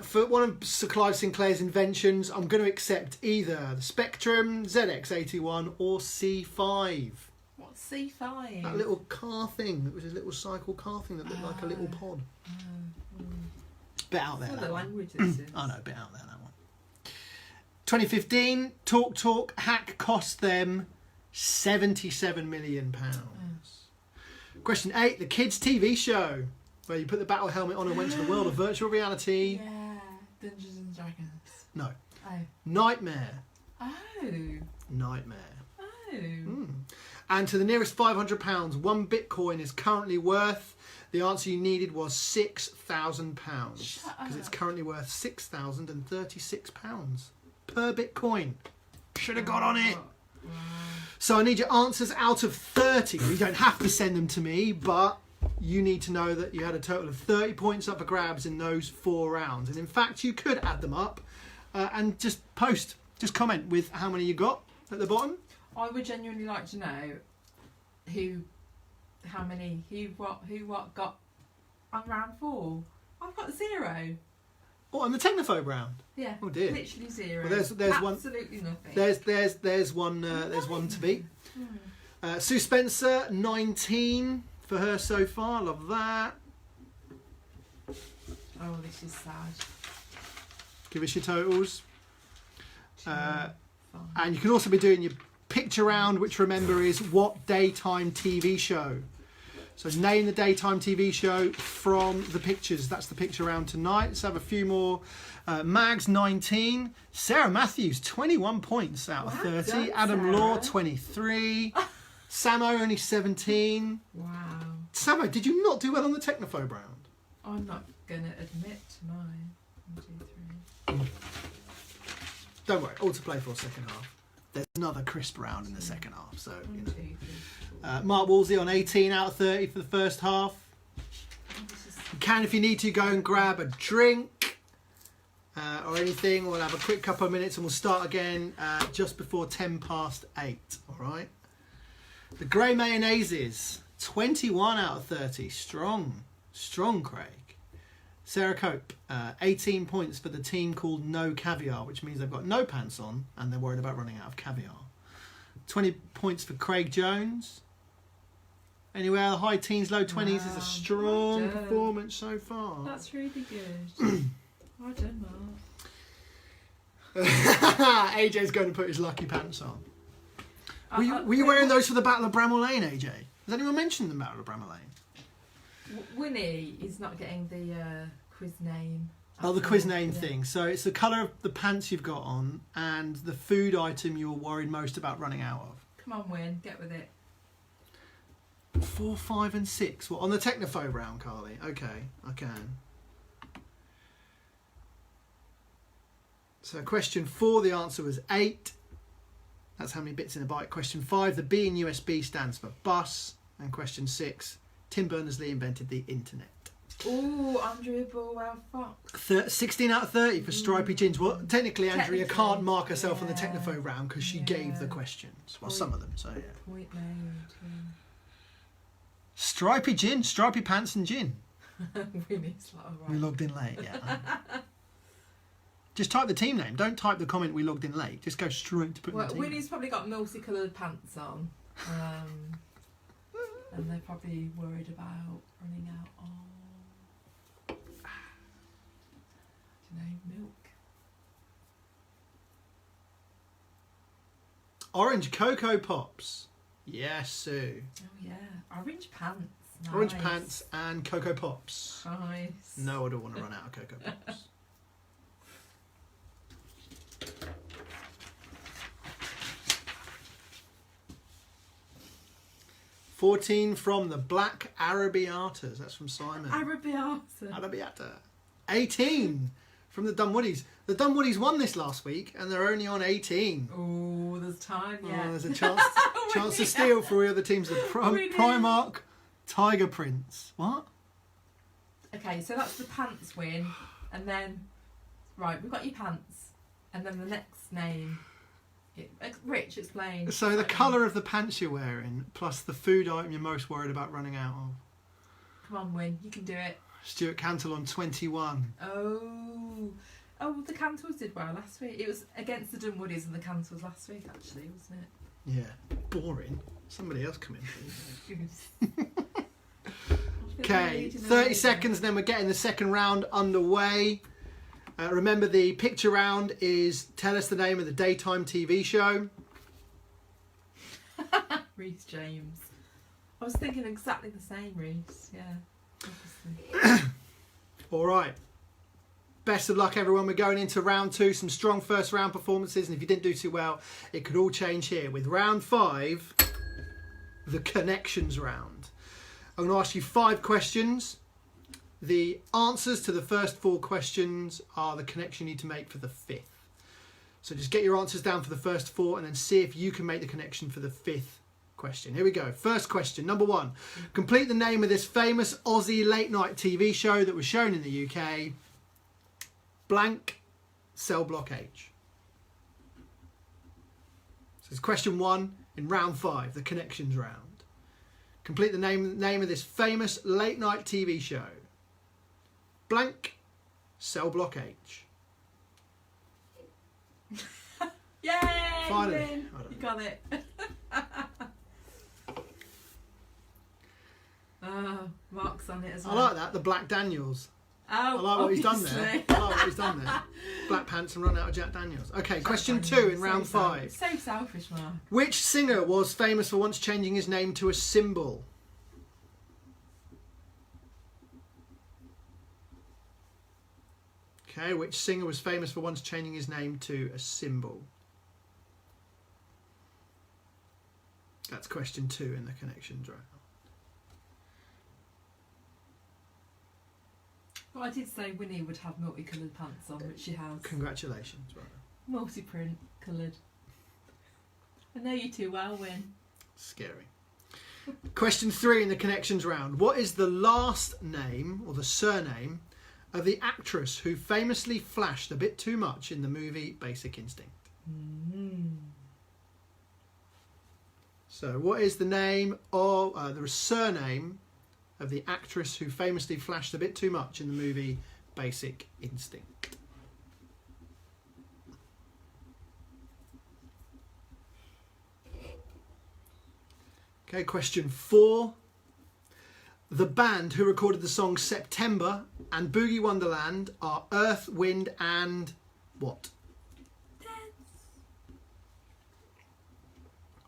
For one of Sir Clive Sinclair's inventions, I'm going to accept either the Spectrum, ZX81 or C5. What's C5? That little car thing. It was a little cycle car thing that looked like a little pod. Bit out there. What That the one. language this is. I know, bit out there, that one. 2015, TalkTalk hack cost them £77 million. Question 8, the kids' TV show, where you put the battle helmet on and went to the world of virtual reality. Yeah, Dungeons and Dragons. No. Oh. Nightmare. Oh. Nightmare. Oh. And to the nearest £500, 1 Bitcoin is currently worth, the answer you needed was £6,000. Because it's currently worth £6,036 per Bitcoin. Should have got on it. Wow. So I need your answers out of 30. You don't have to send them to me, but you need to know that you had a total of 30 points up for grabs in those 4 rounds. And in fact, you could add them up and just comment with how many you got at the bottom. I would genuinely like to know who what got on round 4. I've got 0. Oh, on the Technophobe round. Yeah. Oh dear. Literally 0. Well, there's one. Absolutely nothing. There's one to beat. Sue Spencer, 19 for her so far. Love that. Oh, this is sad. Give us your totals. 2, 5. And you can also be doing your picture round, which remember is what daytime TV show. So name the daytime TV show from the pictures. That's the picture round tonight. Let's have a few more. Mags, 19. Sarah Matthews, 21 points out of 30. Done, Adam Sarah. Law, 23. Samo, only 17. Wow. Samo, did you not do well on the Technophobe round? I'm not going to admit to mine. 1, 2, 3. Don't worry, all to play for second half. There's another crisp round in the second half. So, 1, you 2, know. 3, 4. Mark Woolsey on 18 out of 30 for the first half. This is You can, if you need to, go and grab a drink or anything. We'll have a quick couple of minutes and we'll start again just before 8:10. All right. The Grey Mayonnaises, 21 out of 30. Strong, Craig. Sarah Cope, 18 points for the team called No Caviar, which means they've got no pants on and they're worried about running out of caviar. 20 points for Craig Jones. Anywhere high teens, low 20s is a strong Well done. performance so far. That's really good. Well done, Mark. AJ's going to put his lucky pants on. Were you wearing those for the Battle of Bramall Lane, AJ? Has anyone mentioned the Battle of Bramall Lane? Winnie is not getting the quiz name. Oh, the quiz name thing. So it's the colour of the pants you've got on and the food item you're worried most about running out of. Come on, Win, get with it. 4, 5 and 6. What, on the Technophobe round, Carly? Okay, I can. So question 4, the answer was 8. That's how many bits in a byte. Question 5, the B in USB stands for bus. And question 6, Tim Berners-Lee invented the internet. Ooh, Andrea Burwell Fox. 16 out of 30 for Stripy Gins. Well, technically, Andrea can't mark herself on the yeah. Technophobe round because she gave the questions. Well, some of them, so yeah. Point made. Stripy Gin, Stripy Pants and Gin. Winnie's like, all right. We logged in late, yeah. Just type the team name. Don't type the comment we logged in late. Just go straight to put the team Winnie's probably got multicoloured pants on. And they're probably worried about running out of, milk. Orange Cocoa Pops. Yes, Sue. Oh yeah, orange pants. Nice. Orange pants and Cocoa Pops. Nice. No, I don't want to run out of Cocoa Pops. $14 from the Black Arabiatas. That's from Simon. Arabiata. 18 from the Dunwoodies. The Dunwoodies won this last week and they're only on 18. Oh, there's time, yeah. Oh, there's a chance to steal for all the other teams. The Primark Tiger Prince. What? Okay, so that's the pants win. And then, right, we've got your pants. And then the next name. Rich, explain. So the colour of the pants you're wearing plus the food item you're most worried about running out of. Come on, Win, you can do it. Stuart Cantle on 21. Oh, the Cantles did well last week. It was against the Dunwoodies and the Cantles last week, actually, wasn't it? Yeah, boring. Somebody else come in, please. Okay, 30 seconds, then we're getting the second round underway. Remember, the picture round is tell us the name of the daytime TV show. Reece James. I was thinking exactly the same, Reece. Yeah, obviously. All right. Best of luck, everyone. We're going into round 2. Some strong first round performances, and if you didn't do too well, it could all change here with round 5, the connections round. I'm going to ask you 5 questions. The answers to the first 4 questions are the connection you need to make for the 5th. So just get your answers down for the first 4 and then see if you can make the connection for the 5th question. Here we go. First question, number 1. Complete the name of this famous Aussie late night TV show that was shown in the UK. Blank, Cell Block H. So it's question 1 in round 5, the connections round. Complete the name of this famous late night TV show. Blank, Cell Block H. Yay! Finally. You got it. Mark's on it as well. I like that, the Black Daniels. Oh, I like what he's done there. obviously. I like what he's done there. Black pants and run out of Jack Daniels. Okay, question 2 in round 5. So selfish, Mark. Which singer was famous for once changing his name to a symbol? Okay, which singer was famous for once changing his name to a symbol? That's question 2 in the connections round. Well, I did say Winnie would have multicoloured pants on, which she has. Congratulations, brother. Multi-print coloured. I know you too well, Win. Scary. Question 3 in the connections round. What is the last name or the surname of the actress who famously flashed a bit too much in the movie Basic Instinct? So what is the name of the surname of the actress who famously flashed a bit too much in the movie Basic Instinct? Okay, question 4. The band who recorded the songs September and Boogie Wonderland are Earth, Wind and what?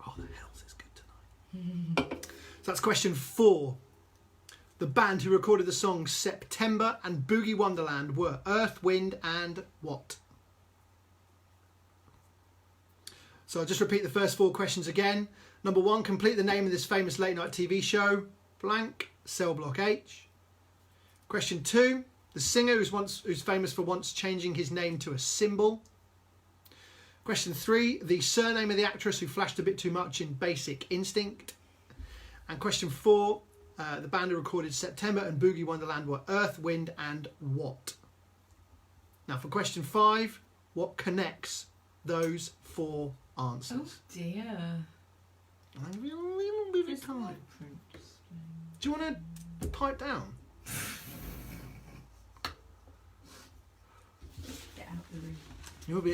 Oh, the hells is good tonight. So that's question 4. The band who recorded the songs September and Boogie Wonderland were Earth, Wind and what? So I'll just repeat the first 4 questions again. Number 1, complete the name of this famous late night TV show. Blank, Cell Block H. Question 2, the singer who's famous for once changing his name to a symbol. Question 3, the surname of the actress who flashed a bit too much in Basic Instinct. And question 4, the band who recorded September and Boogie Wonderland were Earth, Wind and what? Now for question 5, what connects those 4 answers? Oh dear. I'll give you a little bit of time. Do you want to pipe down? Get out of the room.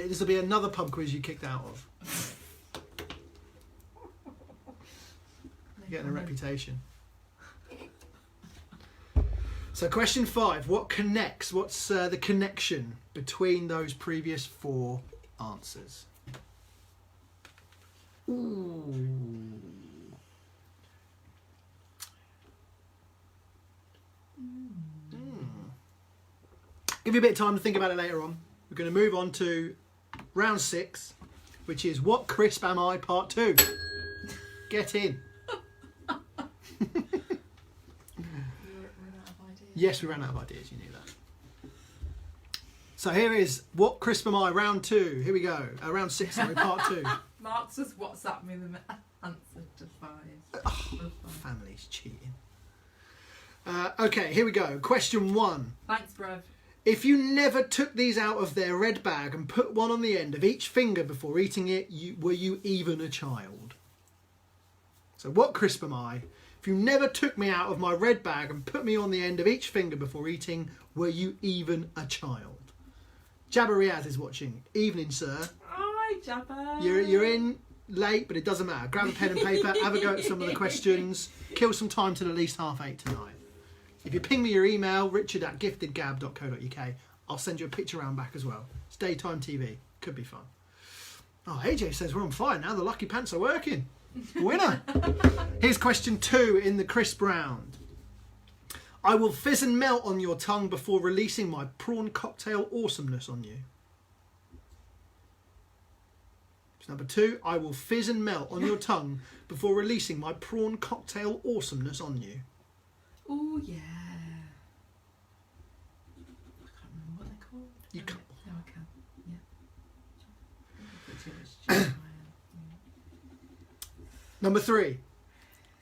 This will be another pub quiz you kicked out of. You're getting a reputation. So question 5, what's the connection between those previous 4 answers? Ooh. Give you a bit of time to think about it later on. We're going to move on to round 6, which is What Crisp Am I Part 2? Get in. Yes, we ran out of ideas, you knew that. So here is What Crisp Am I, round 2. Here we go. Round 6, sorry, part 2. Mark's just WhatsApp me the answer to 5. Family's cheating. Okay, here we go. Question 1. Thanks, bruv. If you never took these out of their red bag and put one on the end of each finger before eating it, were you even a child? So what crisp am I? If you never took me out of my red bag and put me on the end of each finger before eating, were you even a child? Jabba Riaz is watching. Evening, sir. Hi, Jabba. You're in late, but it doesn't matter. Grab a pen and paper, have a go at some of the questions, kill some time till at least 8:30 tonight. If you ping me your email, richard@giftedgab.co.uk, I'll send you a picture round back as well. It's daytime TV. Could be fun. Oh, AJ says we're on fire now. The lucky pants are working. Winner. Here's question 2 in the crisp round. I will fizz and melt on your tongue before releasing my prawn cocktail awesomeness on you. Number 2, I will fizz and melt on your tongue before releasing my prawn cocktail awesomeness on you. Oh yeah. I can't remember what they're called. You can't. No, I can. Yeah. Number 3,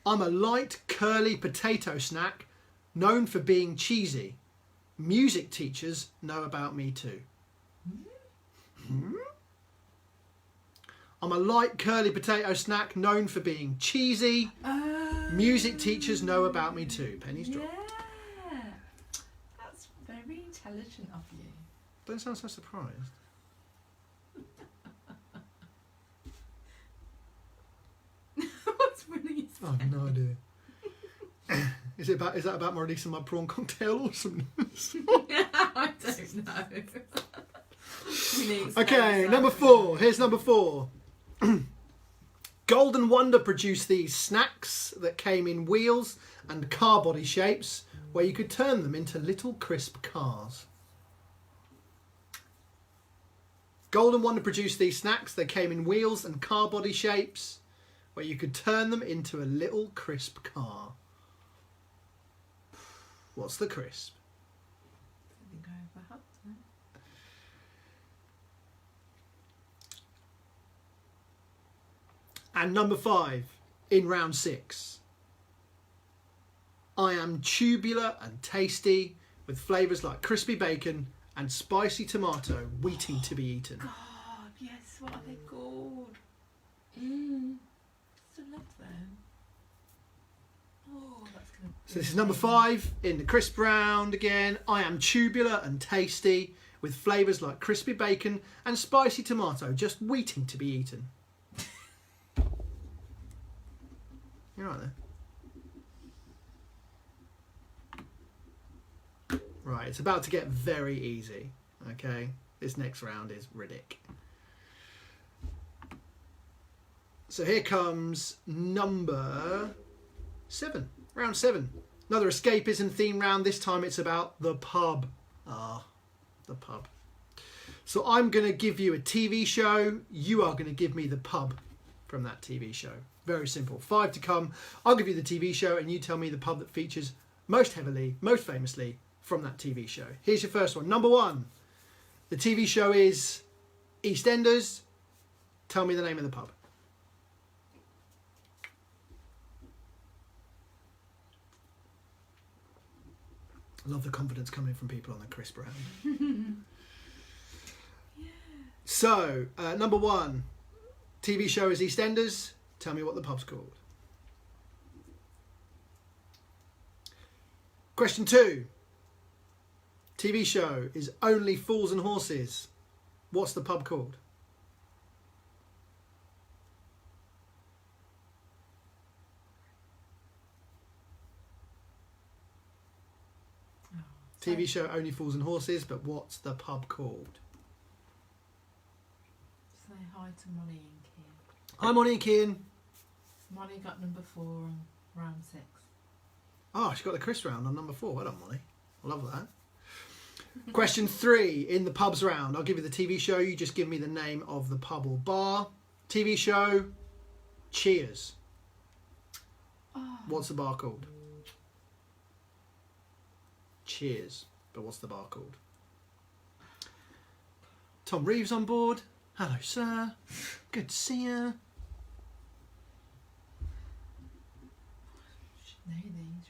I'm a light, curly potato snack known for being cheesy. Music teachers know about me too. I'm a light, curly potato snack known for being cheesy. Music teachers know about me too. Penny's drop. Yeah. That's very intelligent of you. Don't sound so surprised. What's really Oh, no idea. Is that about my releasing my prawn cocktail awesomeness? I don't know. Okay, number 4. Here's number 4. Golden Wonder produced these snacks that came in wheels and car body shapes where you could turn them into little crisp cars. Golden Wonder produced these snacks. They came in wheels and car body shapes where you could turn them into a little crisp car. What's the crisp? And number 5 in round 6. I am tubular and tasty with flavours like crispy bacon and spicy tomato waiting to be eaten. God, yes, what are they called? Still love them. Oh, that's gonna. So this is number 5 in the crisp round again. I am tubular and tasty with flavours like crispy bacon and spicy tomato just waiting to be eaten. You're right there. Right, it's about to get very easy. Okay, this next round is ridiculous. So here comes number 7, round 7. Another escapism theme round. This time it's about the pub. The pub. So I'm going to give you a TV show. You are going to give me the pub from that TV show. Very simple. 5 to come. I'll give you the TV show and you tell me the pub that features most heavily, most famously from that TV show. Here's your first one. Number 1. The TV show is EastEnders. Tell me the name of the pub. I love the confidence coming from people on the crisp round. Yeah. So, number 1. TV show is EastEnders. Tell me what the pub's called. Question 2. TV show is Only Fools and Horses. What's the pub called? TV show Only Fools and Horses, but what's the pub called? Say hi to Molly and Kian. Hi, Molly and Kian. Molly got number 4 on round 6. Oh, she got the crisp round on number 4. Well done, Molly. I love that. Question 3 in the pubs round. I'll give you the TV show. You just give me the name of the pub or bar. TV show, Cheers. Oh. What's the bar called? Cheers. But what's the bar called? Tom Reeves on board. Hello, sir. Good to see you. Should know these,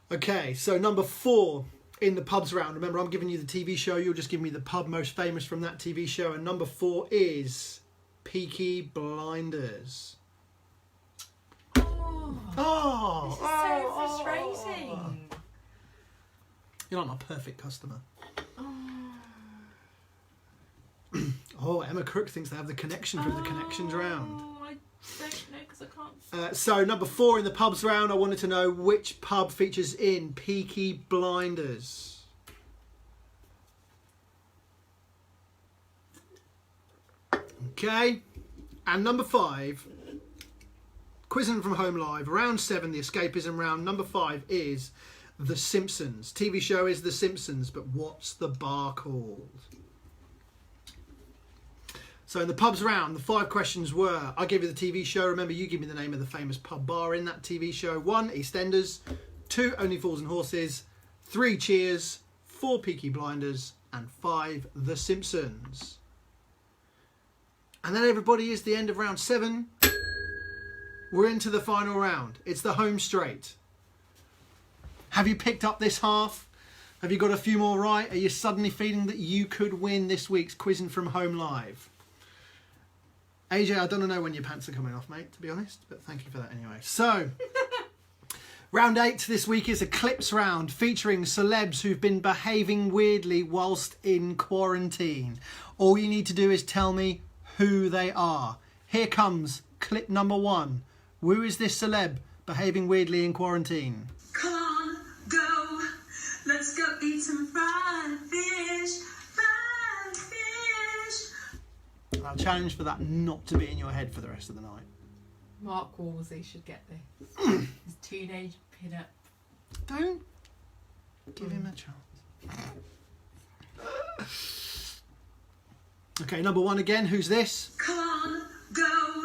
really. Okay, so number 4 in the pubs round. Remember, I'm giving you the TV show. You'll just give me the pub most famous from that TV show. And number 4 is Peaky Blinders. Oh, this is so frustrating. You're like my perfect customer. Oh. Oh, Emma Crook thinks they have the connection from the connections round. I don't know because I can't. So number 4 in the pubs round, I wanted to know which pub features in Peaky Blinders. Okay, and number 5, Quizzin from Home Live, round 7, the escapism round. Number 5 is The Simpsons. TV show is The Simpsons, but what's the bar called? So in the pubs round, the 5 questions were, I gave you the TV show. Remember, you give me the name of the famous pub bar in that TV show. 1, EastEnders. 2, Only Fools and Horses. 3, Cheers. 4, Peaky Blinders. And 5, The Simpsons. And then everybody is the end of round 7. We're into the final round. It's the home straight. Have you picked up this half? Have you got a few more right? Are you suddenly feeling that you could win this week's Quizzin from Home Live? AJ, I don't know when your pants are coming off, mate, to be honest, but thank you for that anyway. So, round 8 this week is a clips round featuring celebs who've been behaving weirdly whilst in quarantine. All you need to do is tell me who they are. Here comes clip number 1. Who is this celeb behaving weirdly in quarantine? Come on, go, let's go eat some fried fish, fried fish. I'll challenge for that not to be in your head for the rest of the night. Mark Wolsey should get this. His teenage pin-up. Don't give him a chance. Okay, number 1 again. Who's this? Come on, go,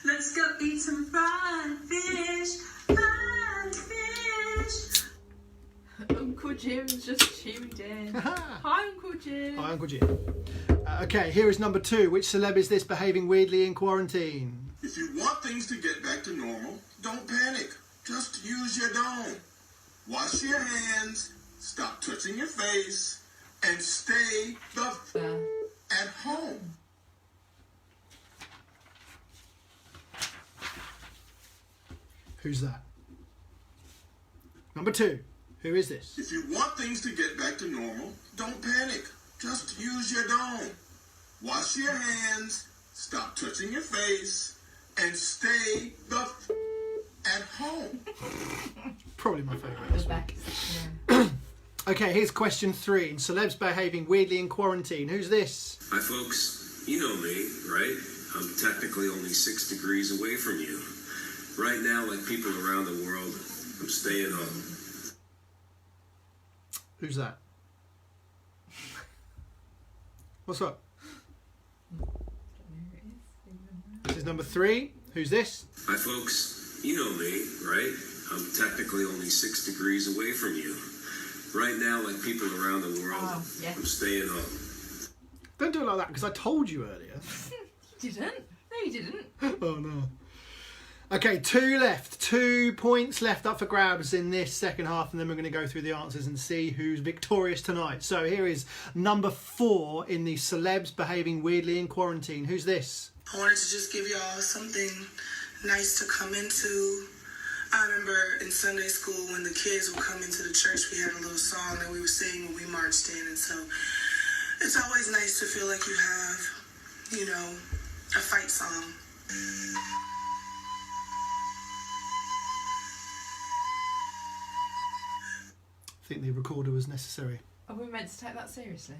let's go eat some fried fish, fried fish. Uncle Jim's just tuned in. Hi, Uncle Jim. Hi, Uncle Jim. Okay, here is number 2. Which celeb is this behaving weirdly in quarantine? If you want things to get back to normal, don't panic. Just use your dome. Wash your hands, stop touching your face, and stay the f at home. Who's that? Number 2. Who is this? If you want things to get back to normal, don't panic. Just use your dome. Wash your hands, stop touching your face, and stay the f at home. Probably my favourite. The back. Yeah. Okay, here's question 3. Celebs behaving weirdly in quarantine. Who's this? Hi folks, you know me, right? I'm technically only 6 degrees away from you. Right now, like people around the world, I'm staying home. Who's that? What's up? This is number 3. Who's this? Hi, folks. You know me, right? I'm technically only 6 degrees away from you. Right now, like people around the world, I'm staying home. Don't do it like that, because I told you earlier. You didn't? No, you didn't. Oh, no. Okay, 2 left. 2 points left up for grabs in this second half, and then we're going to go through the answers and see who's victorious tonight. So here is number 4 in the celebs behaving weirdly in quarantine. Who's this? I wanted to just give y'all something nice to come into. I remember in Sunday school when the kids would come into the church, we had a little song that we would sing when we marched in. And so it's always nice to feel like you have, you know, a fight song. I think the recorder was necessary. Are we meant to take that seriously?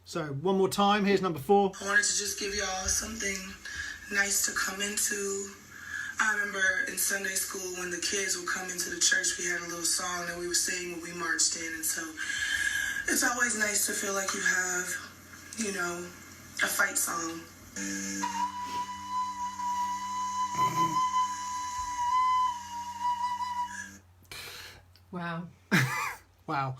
So one more time, here's number 4. I wanted to just give y'all something nice to come into. I remember in Sunday school when the kids would come into the church, we had a little song that we would sing when we marched in. And so it's always nice to feel like you have, you know, a fight song. Wow. Wow.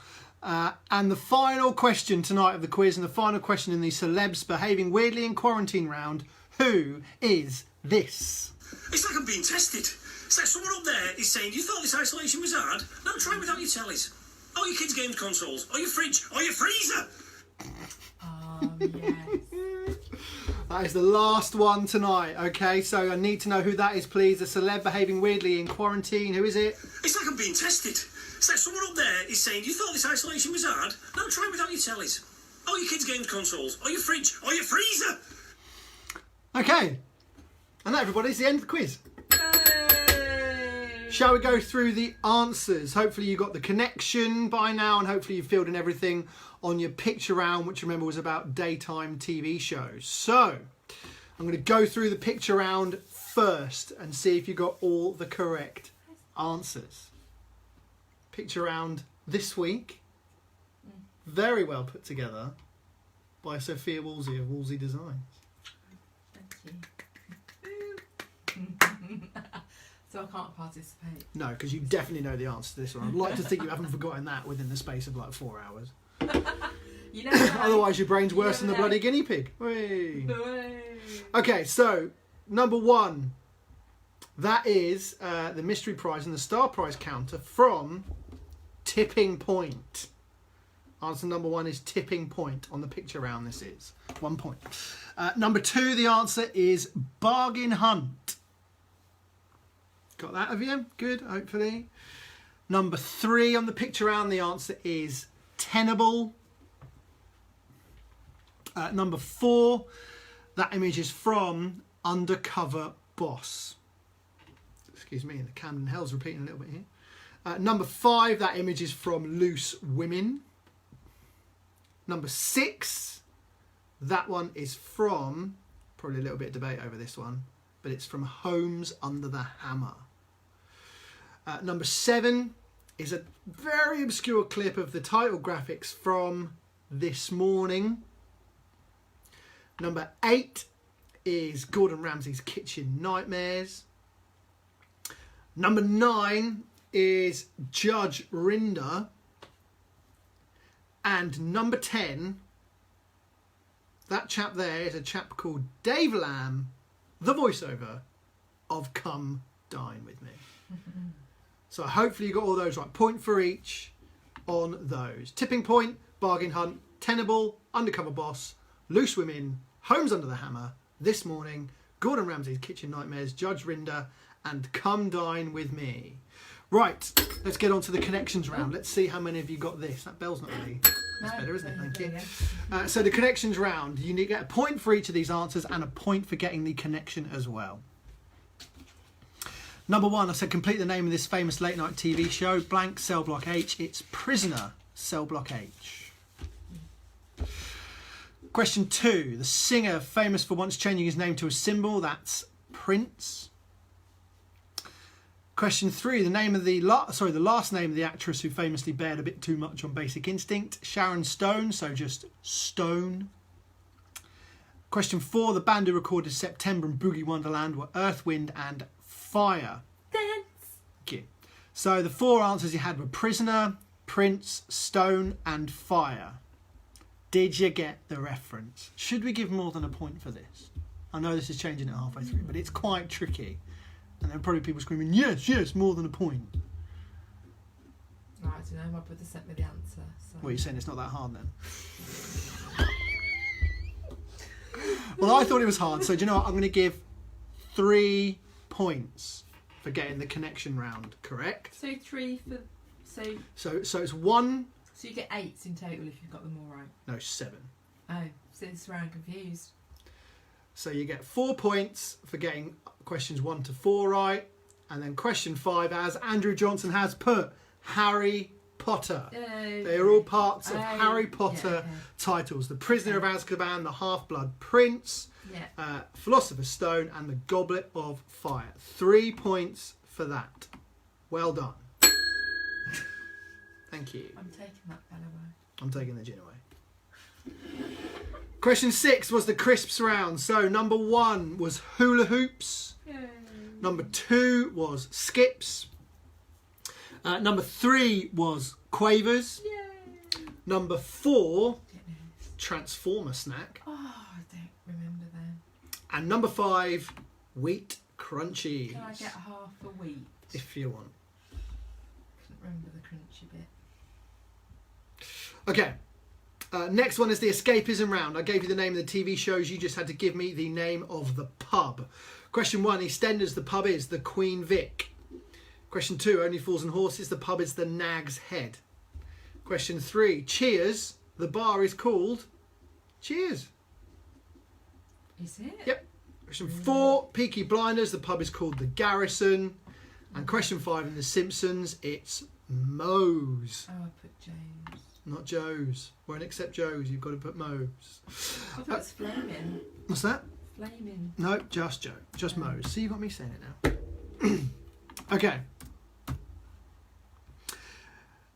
And the final question tonight of the quiz, and the final question in the celebs behaving weirdly in quarantine round, who is this? It's like I'm being tested. It's like someone up there is saying, you thought this isolation was hard? Now try it without your tellies. Or your kids' games consoles. Or your fridge. Or your freezer. Yes. That is the last one tonight, okay? So I need to know who that is, please. A celeb behaving weirdly in quarantine. Who is it? It's like I'm being tested. It's like someone up there is saying, you thought this isolation was hard? Now try it without your tellies. Or your kids' games consoles. Or your fridge. Or your freezer. Okay. And that, everybody, is the end of the quiz. Yay! Shall we go through the answers? Hopefully you got the connection by now, and hopefully you've filled in everything on your picture round, which remember was about daytime TV shows. So I'm going to go through the picture round first and see if you got all the correct answers. Picture round this week, very well put together by Sophia Woolsey of Woolsey Designs. Thank you. So I can't participate. No, because you definitely know the answer to this one. I'd like to think you haven't forgotten that within the space of like 4 hours. You never know. Otherwise your brain's worse than the bloody guinea pig. Whee. Okay, so number 1. That is the mystery prize and the star prize counter from Tipping Point. Answer number 1 is Tipping Point on the picture round. This is 1 point. Number 2, the answer is Bargain Hunt. Got that, have you? Good, hopefully. Number 3 on the picture round, the answer is Tenable. Number 4, that image is from Undercover Boss. Excuse me, the Camden Hell's repeating a little bit here. Number 5, that image is from Loose Women. Number 6, that one is from, probably a little bit of debate over this one, but it's from Homes Under the Hammer. Number 7 is a very obscure clip of the title graphics from This Morning. Number 8 is Gordon Ramsay's Kitchen Nightmares. Number 9 is Judge Rinder. And number 10, that chap there is a chap called Dave Lamb, the voiceover of Come Dine With Me. So hopefully you got all those right. Point for each on those. Tipping Point, Bargain Hunt, Tenable, Undercover Boss, Loose Women, Homes Under the Hammer, This Morning, Gordon Ramsay's Kitchen Nightmares, Judge Rinder, and Come Dine With Me. Right, let's get on to the connections round. Let's see how many of you got this. That bell's not really... That's better, isn't it? Thank you. So the connections round. You need to get a point for each of these answers and a point for getting the connection as well. Number 1, I said complete the name of this famous late night TV show. Blank, cell block H. It's Prisoner, cell block H. Question 2, the singer famous for once changing his name to a symbol. That's Prince. Question 3, the last name of the actress who famously bared a bit too much on Basic Instinct. Sharon Stone, so just Stone. Question 4, the band who recorded September and Boogie Wonderland were Earth, Wind and Fire. Dance. Thank you. So the 4 answers you had were Prisoner, Prince, Stone and Fire. Did you get the reference? Should we give more than a point for this? I know this is changing it halfway through, but it's quite tricky. And there are probably people screaming, yes, yes, more than a point. I don't know, my brother sent me the answer. So. Well, you're saying it's not that hard then? Well, I thought it was hard, so do you know what? I'm going to give 3 points for getting the connection round correct. So 3 for... So it's 1... So you get 8 in total if you've got them all right? No, 7. Oh, so this is where I'm confused. So you get 4 points for getting questions 1 to 4 right. And then question 5, as Andrew Johnson has put, Harry Potter. They are all parts of Harry Potter titles. The Prisoner of Azkaban, the Half-Blood Prince, Philosopher's Stone and the Goblet of Fire. 3 points for that. Well done. Thank you. I'm taking that pen away. I'm taking the gin away. Question 6 was the crisps round. So number 1 was hula hoops. Yay. Number 2 was skips. Number 3 was quavers. Yay. Number 4, Transformer snack. Oh, I don't remember them. And number 5, wheat crunchies. Can I get half a wheat? If you want. Couldn't remember the crunchy bit. Okay. Next one is the escapism round. I gave you the name of the TV shows. You just had to give me the name of the pub. Question 1, EastEnders, the pub is the Queen Vic. Question 2, Only Fools and Horses, the pub is the Nag's Head. Question 3, Cheers, the bar is called Cheers. Is it? Yep. Question 4, Peaky Blinders, the pub is called the Garrison. And question 5, in The Simpsons, it's Moe's. Oh, I put James. Not Joe's. Won't accept Joe's. You've got to put Moe's. I thought it's Flaming. What's that? Flaming. No, just Joe. Just Moe's. See, you got me saying it now. Okay.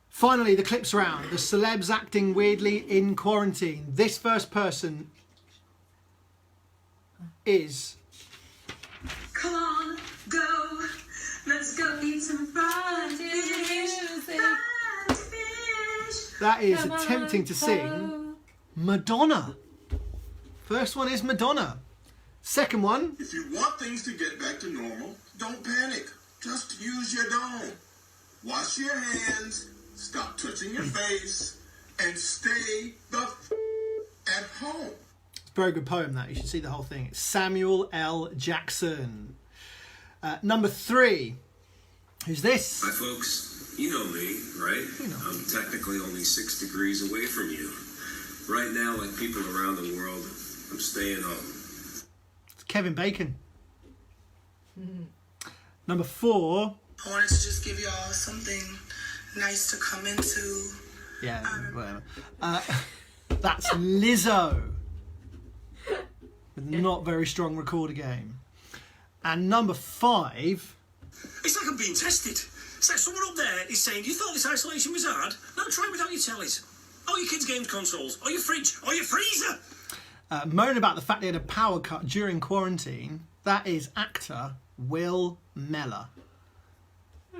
Finally, the clips round. The celebs acting weirdly in quarantine. This first person is... Come on, go. Let's go eat some fried fish. That is attempting to sing Madonna. First one is Madonna. Second one. If you want things to get back to normal, don't panic. Just use your dome. Wash your hands, stop touching your face, and stay the at home. It's a very good poem, that. You should see the whole thing. It's Samuel L. Jackson. Number 3. Who's this? Hi, folks. You know me, right? You know. I'm technically only 6 degrees away from you. Right now, like people around the world, I'm staying home. It's Kevin Bacon. Number 4. I wanted to just give y'all something nice to come into. Yeah, whatever. That's Lizzo. With not very strong recorder game. And number 5. It's like I'm being tested. It's like someone up there is saying, you thought this isolation was hard? Now try it without your tellies. Or your kids' games consoles. Or your fridge. Or your freezer. Moaning about the fact they had a power cut during quarantine. That is actor Will Mellor.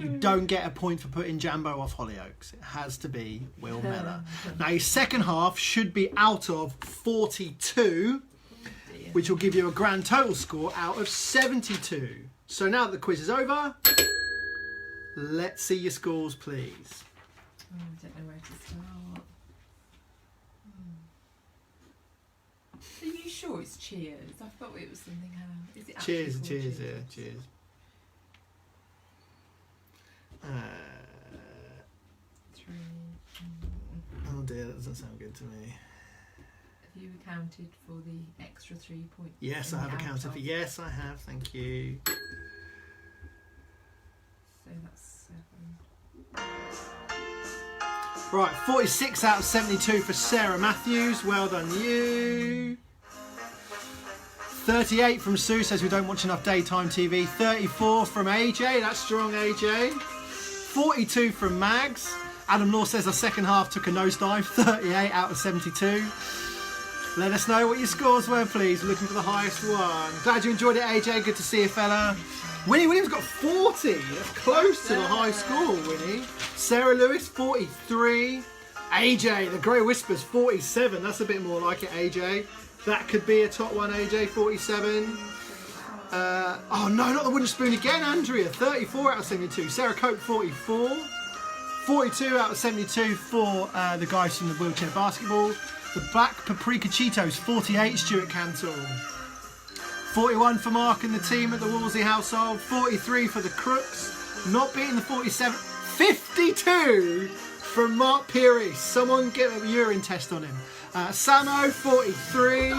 You don't get a point for putting Jambo off Hollyoaks. It has to be Will Mellor. Now, your second half should be out of 42, which will give you a grand total score out of 72. So now that the quiz is over, let's see your scores, please. Oh, I don't know where to start. Are you sure it's Cheers? I thought it was something else. Is it actually Cheers, called cheers, yeah, cheers. Oh dear, that doesn't sound good to me. Have you accounted for the extra 3 points? Yes, I have accounted for. Yes, I have. Thank you. So that's 7. Right, 46 out of 72 for Sarah Matthews. Well done, you. 38 from Sue, says we don't watch enough daytime TV. 34 from AJ, that's strong AJ. 42 from Mags. Adam Law says our second half took a nosedive. 38 out of 72. Let us know what your scores were, please. We're looking for the highest one. Glad you enjoyed it, AJ. Good to see you, fella. Winnie Williams got 40. That's close to the high score, Winnie. Sarah Lewis, 43. AJ, the Grey Whispers, 47. That's a bit more like it, AJ. That could be a top one, AJ, 47. Oh, no, not the wooden spoon again, Andrea. 34 out of 72. Sarah Cope, 44. 42 out of 72 for the guys from the wheelchair basketball. The Black Paprika Cheetos, 48, Stuart Cantle. 41 for Mark and the team at the Wolsey household. 43 for the Crooks. Not beating the 47. 52 from Mark Peary. Someone get a urine test on him. Samo, 43.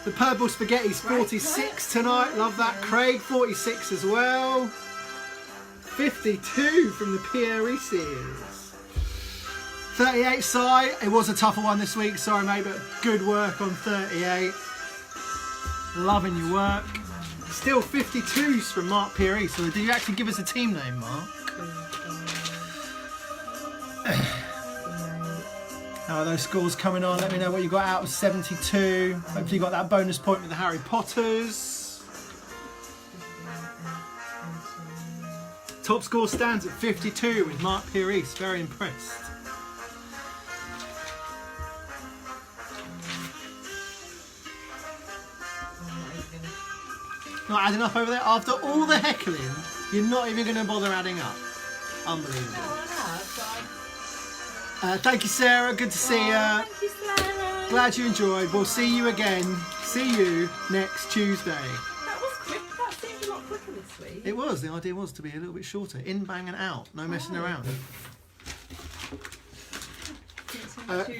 The Purple Spaghetti's 46 tonight. Love that. Craig, 46 as well. 52 from the Pierre Sears. 38 Si. It was a tougher one this week. Sorry, mate, but good work on 38. Loving your work. Still 52s from Mark Pierre. So did you actually give us a team name, Mark? How are those scores coming on? Let me know what you got out of 72. Hopefully you got that bonus point with the Harry Potters. Top score stands at 52 with Mark Pierce. Very impressed. Not adding up over there? After all the heckling, you're not even going to bother adding up. Unbelievable. Thank you, Sarah. Good to see you. Thank you, Sarah. Glad you enjoyed. We'll see you again. See you next Tuesday. That was quick. That seemed a lot quicker this week. It was. The idea was to be a little bit shorter. In, bang and out. No messing around.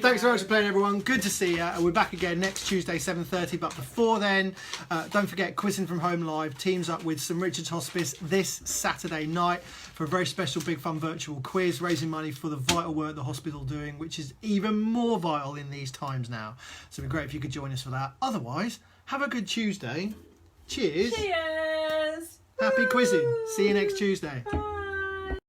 Thanks very much for playing, everyone. Good to see you. We're back again next Tuesday, 7:30. But before then, don't forget Quizzin from Home Live teams up with St Richard's Hospice this Saturday night for a very special big fun virtual quiz, raising money for the vital work the hospital doing, which is even more vital in these times now. So it'd be great if you could join us for that. Otherwise, have a good Tuesday. Cheers. Cheers. Happy quizzing. See you next Tuesday. Bye.